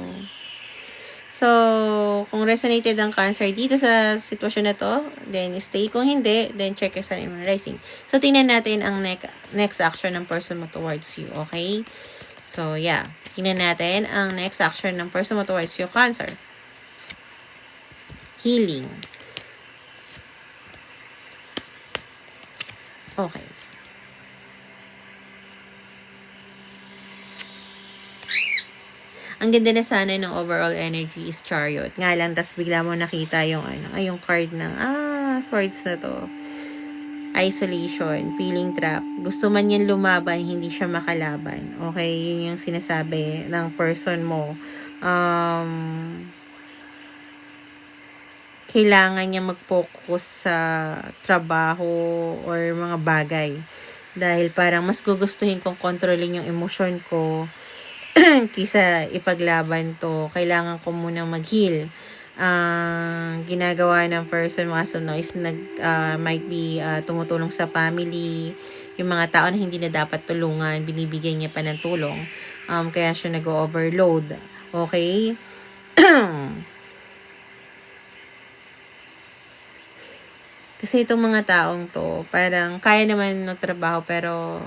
So, kung resonated ang Cancer dito sa sitwasyon na to, then stay. Kung hindi, then check your sun and moon rising. So, tingnan natin ang next action ng person mo towards you. Okay? So, yeah. Tingnan natin ang next action ng person mo towards you, Cancer. Healing. Okay. Ang ganda na sana ng overall energy is Chariot. Nga lang, tas bigla mo nakita yung yung card ng, swords na to. Isolation, feeling trap. Gusto man yan lumaban, hindi siya makalaban. Okay, yun yung sinasabi ng person mo Kailangan niya mag-focus sa trabaho or mga bagay. Dahil parang mas gugustuhin kong kontrolin yung emosyon ko kisa ipaglaban to. Kailangan ko muna mag-heal. Ginagawa ng person as of now is might be tumutulong sa family, yung mga tao na hindi na dapat tulungan, binibigyan niya pa ng tulong. Kaya siya nag-overload. Okay? Kasi itong mga taong to, parang kaya naman magtrabaho pero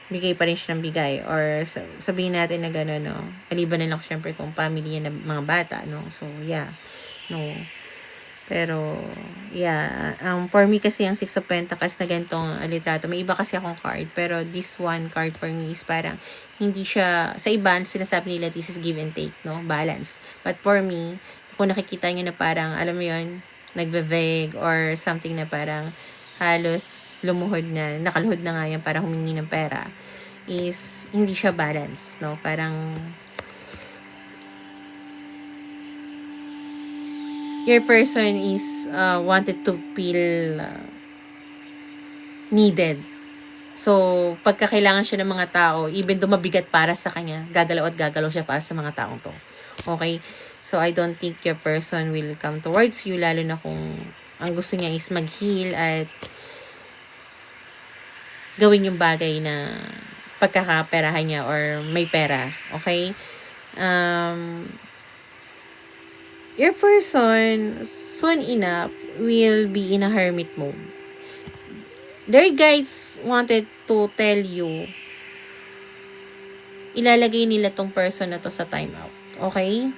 bigay pa rin siya ng bigay. Or sabihin natin na gano'n, no? Maliban na lang syempre kung family yan ng mga bata, no? So, yeah. No. Pero, yeah. For me kasi ang Six of Pentacles na ganitong litrato, may iba kasi akong card. Pero this one card for me is parang hindi siya, sa iba, sinasabi nila this is give and take, no? Balance. But for me, kung nakikita nyo na parang, alam mo yun, nagbe-vague or something na parang halos lumuhod na, nakaluhod na nga yan para humingi ng pera, is hindi siya balance, no? Parang your person is wanted to feel needed. So, pagka kailangan siya ng mga tao, even though mabigat para sa kanya, gagalaw at gagalaw siya para sa mga taong to. Okay? So, I don't think your person will come towards you, lalo na kung ang gusto niya is mag-heal at gawin yung bagay na pagkakaperahan niya or may pera. Okay? Your person, soon enough, will be in a hermit mode. Their guides wanted to tell you, ilalagay nila tong person na to sa timeout. Okay?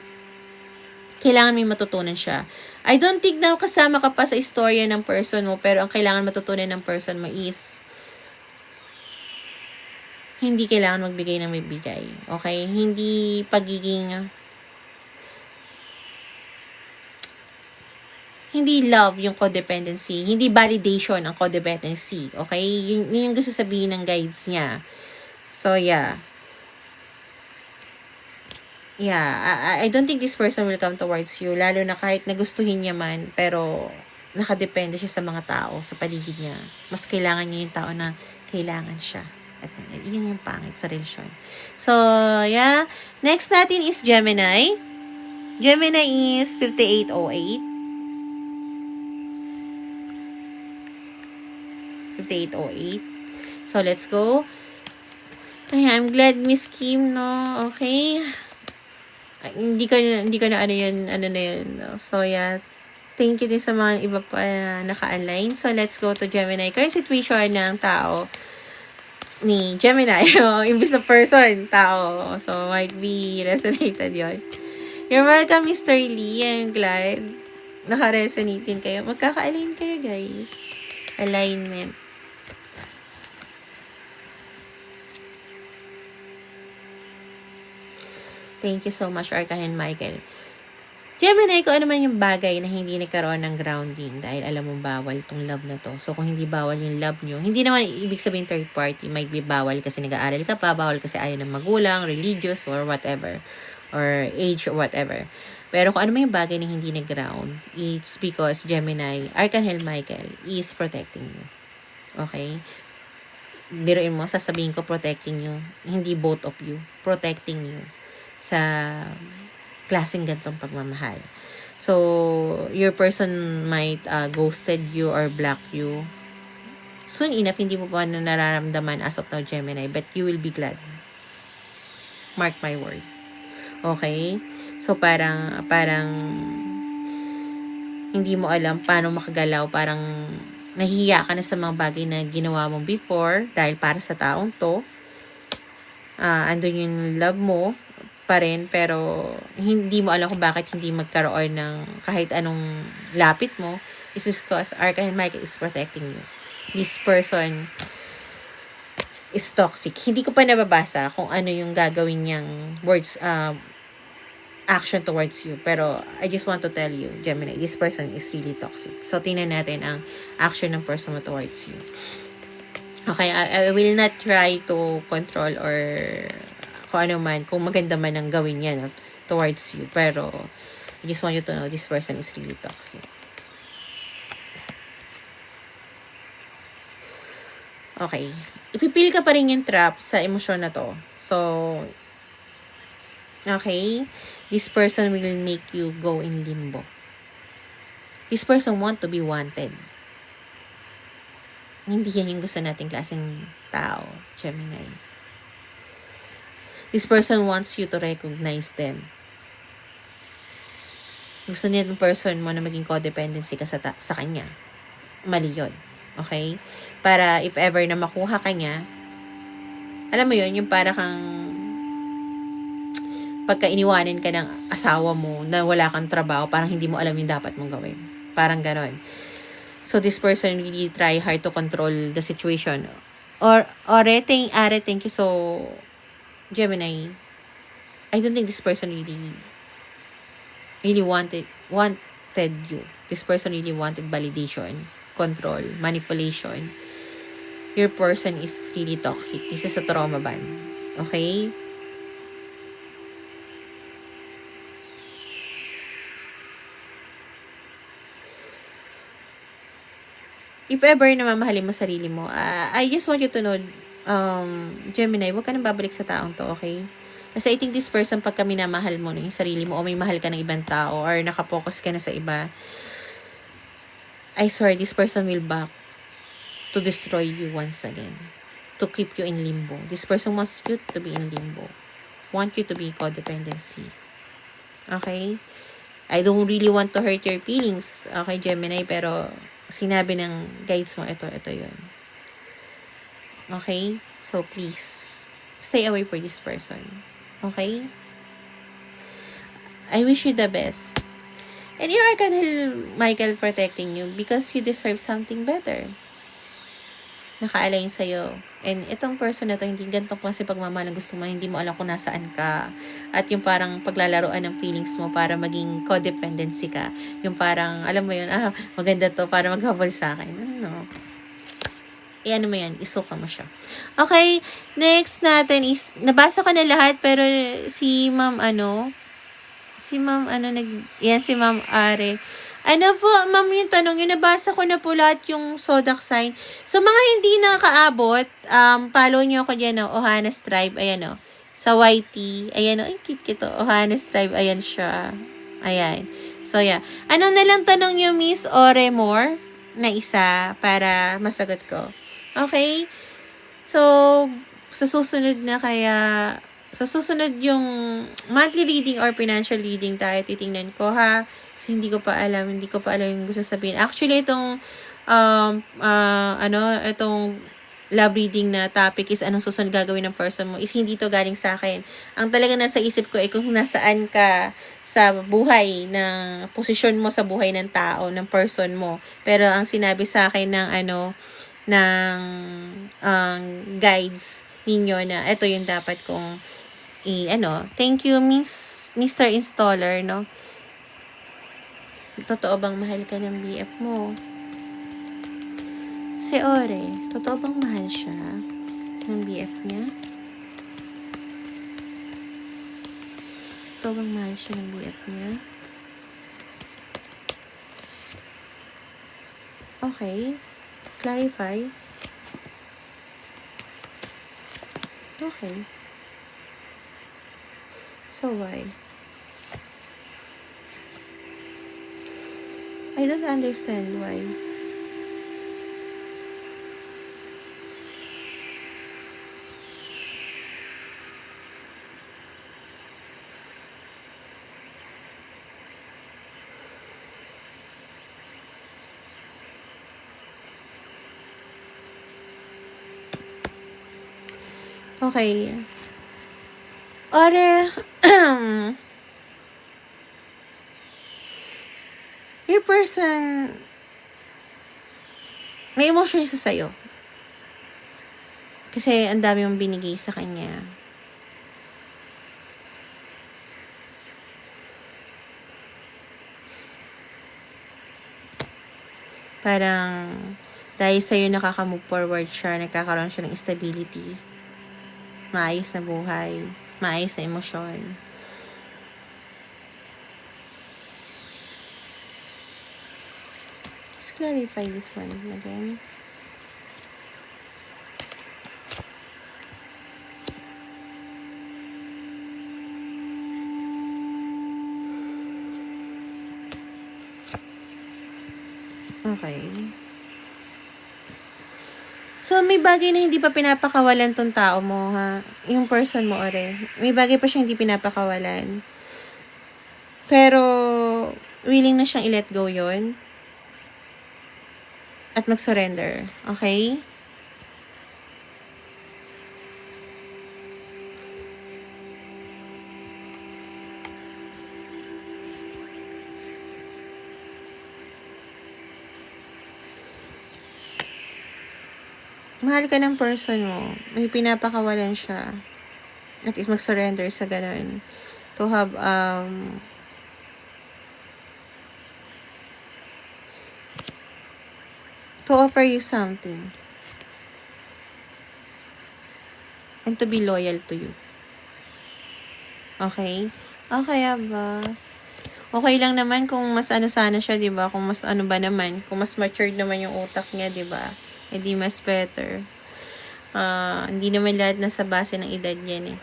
Kailangan may matutunan siya. I don't think na kasama ka pa sa istorya ng person mo, pero ang kailangan matutunan ng person mo is hindi kailangan magbigay ng may bigay. Okay? Hindi pagiging hindi love yung codependency. Hindi validation ang codependency. Okay? Yun yung gusto sabihin ng guides niya. So, yeah. Yeah, I don't think this person will come towards you. Lalo na kahit nagustuhin niya man, pero nakadepende siya sa mga tao, sa paligid niya. Mas kailangan niya yung tao na kailangan siya. At yun yung pangit sa relasyon. So, yeah. Next natin is Gemini. Gemini is 5808. 5808. So, let's go. Ay, I'm glad, Miss Kim, no? Okay. Ay, hindi ka na ano na yun. No? So, yeah. Thank you din sa mga iba pa na naka-align. So, let's go to Gemini. Current situation ng tao ni Gemini. Imbis na person, tao. So, might be resonated yon. You're welcome, Mr. Lee. I'm glad naka-resonate din kayo. Magkaka-align kayo, guys. Alignment. Thank you so much, Archangel Michael. Gemini, kung ano man yung bagay na hindi nagkaroon ng grounding dahil alam mong bawal tong love na to. So, kung hindi bawal yung love nyo, hindi naman ibig sabihin third party. Might be bawal kasi nag-aaral ka pa, bawal kasi ayaw ng magulang, religious, or whatever. Or age, or whatever. Pero kung ano man yung bagay na hindi nag-ground, it's because Gemini, Archangel Michael, is protecting you. Okay? Biruin mo, sasabihin ko protecting you. Hindi both of you. Protecting you sa klaseng gantong pagmamahal. So, your person might ghosted you or block you. Soon enough, hindi mo pa na nararamdaman as of now, Gemini, but you will be glad. Mark my word. Okay? So, parang hindi mo alam paano makagalaw. Parang nahihiya ka na sa mga bagay na ginawa mo before dahil para sa taong to. Andun yung love mo pa rin, pero hindi mo alam kung bakit hindi magkaroon ng kahit anong lapit mo. Is because Archangel Michael is protecting you. This person is toxic. Hindi ko pa nababasa kung ano yung gagawin niyang words, action towards you. Pero I just want to tell you, Gemini, this person is really toxic. So, tingnan natin ang action ng person mo towards you. Okay, I will not try to control or kung ano man, kung maganda man ang gawin niya. No? towards you. Pero, I just want you to know this person is really toxic. Okay. Ipipil ka pa rin yung trap sa emosyon na to. So, okay, this person will make you go in limbo. This person want to be wanted. Hindi yan yung gusto nating klaseng tao, Gemini. This person wants you to recognize them. Gusto niya yung person mo na maging codependency ka sa kanya. Mali yun. Okay? Para if ever na makuha ka niya, alam mo yun, yung para kang pagka iniwanin ka ng asawa mo na wala kang trabaho, parang hindi mo alam yung dapat mong gawin. Parang ganon. So, this person really try hard to control the situation. Thank you. So, Gemini, I don't think this person really wanted you. This person really wanted validation, control, manipulation. Your person is really toxic. This is a trauma bond. Okay? If ever na mamahalin mo sarili mo, I just want you to know, Gemini, huwag ka nang babalik sa taong to, okay? Kasi I think this person, pagka minamahal mo na yung sarili mo, o may mahal ka ng ibang tao, or nakapokus ka na sa iba, I swear, this person will back to destroy you once again. To keep you in limbo. This person wants you to be in limbo. Want you to be codependency. Okay? I don't really want to hurt your feelings, okay, Gemini, pero sinabi ng guides mo, ito yun. Okay? So, please, stay away for this person. Okay? I wish you the best. And your Archangel Michael protecting you because you deserve something better. Naka-align sa'yo. And itong person na to, hindi ganito kasi pagmamahal gusto mo, hindi mo alam kung nasaan ka. At yung parang paglalaroan ng feelings mo para maging codependency ka. Yung parang, alam mo yun, maganda to para maghabol sa akin. Ano? Ano mo yan, isuka mo siya. Okay, next natin is, nabasa ko na lahat, pero si Ma'am si Ma'am Are. Ano po, ma'am, yung tanong, yung nabasa ko na po lahat yung zodiac sign. So, mga hindi nakakaabot, follow nyo ako dyan, Ohanas Tribe, ayan, sa YT, ayan, ay, cute, Ohanas Tribe, ayan siya, ayan. So, yeah. Anong nalang tanong nyo, Miss Oremore, na isa, para masagot ko? Okay? So, sa susunod yung monthly reading or financial reading tayo titingnan ko, ha? Kasi hindi ko pa alam yung gusto sabihin. Actually, itong love reading na topic is anong susunod gagawin ng person mo is hindi to galing sa akin. Ang talaga nasa isip ko ay kung nasaan ka sa buhay, ng posisyon mo sa buhay ng tao, ng person mo. Pero ang sinabi sa akin ng guides ninyo na ito yung dapat kong thank you, Mr. Installer, Totoo bang mahal ka ng BF mo? Si Ore, totoo bang mahal siya ng BF niya? Totoo bang mahal siya ng BF niya? Okay. Clarify. Okay. So why? I don't understand why. Okay. Ore, your person, may emotion siya sa'yo. Kasi ang dami mong binigay sa kanya. Parang, dahil sa'yo nakaka-move forward siya, nagkakaroon siya ng stability. Maayos na buhay, maayos na emosyon. clarify this one again. Okay. So, may bagay na hindi pa pinapakawalan tong tao mo, ha? Yung person mo, ore. May bagay pa siyang hindi pinapakawalan. Pero, willing na siyang i-let go yon at mag-surrender. Okay? Mahal ka ng person mo. May pinapakawalan siya. At least mag-surrender sa ganun. To have, to offer you something. And to be loyal to you. Okay? Okay, Aba. Okay lang naman kung mas ano sana siya, di ba? Kung mas ano ba naman. Kung mas matured naman yung utak niya, di ba? Hindi mas better. Hindi naman lahat nasa base ng edad yan eh.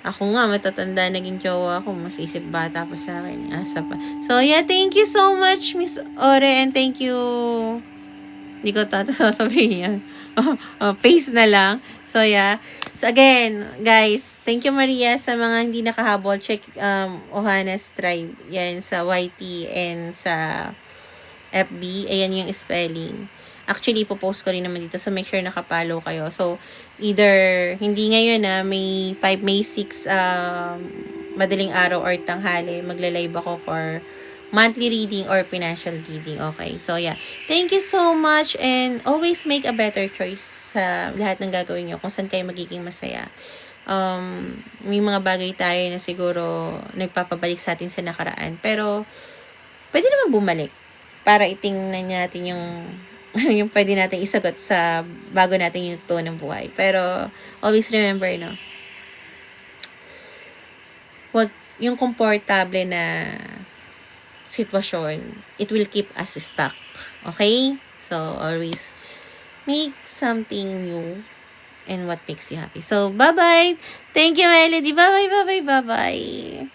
Ako nga, matatanda naging jowa ako. Mas isip bata pa sa akin. Asa pa. So, yeah, thank you so much, Miss Ore. And thank you. Hindi ko sasabihin yan. Face na lang. So, yeah. So, again, guys, thank you, Maria, sa mga hindi nakahabol. Check Ohana's Tribe. Yan, sa YT and sa FB. Ayan yung spelling. Actually, ipopost ko rin naman dito. So, make sure nakapalo kayo. So, either, hindi ngayon May 5, May 6, madaling araw or tanghali, magla-live ako for monthly reading or financial reading. Okay. So, yeah. Thank you so much and always make a better choice sa lahat ng gagawin nyo kung saan kayo magiging masaya. May mga bagay tayo na siguro nagpapabalik sa atin sa nakaraan. Pero, pwede naman bumalik para itingnan natin yung yung pwede natin isagot sa bago natin yung tone ng buhay. Pero, always remember, no? Wag yung komportable na sitwasyon, it will keep us stuck. Okay? So, always make something new and what makes you happy. So, bye-bye! Thank you, Melody! Bye-bye, bye-bye, bye-bye!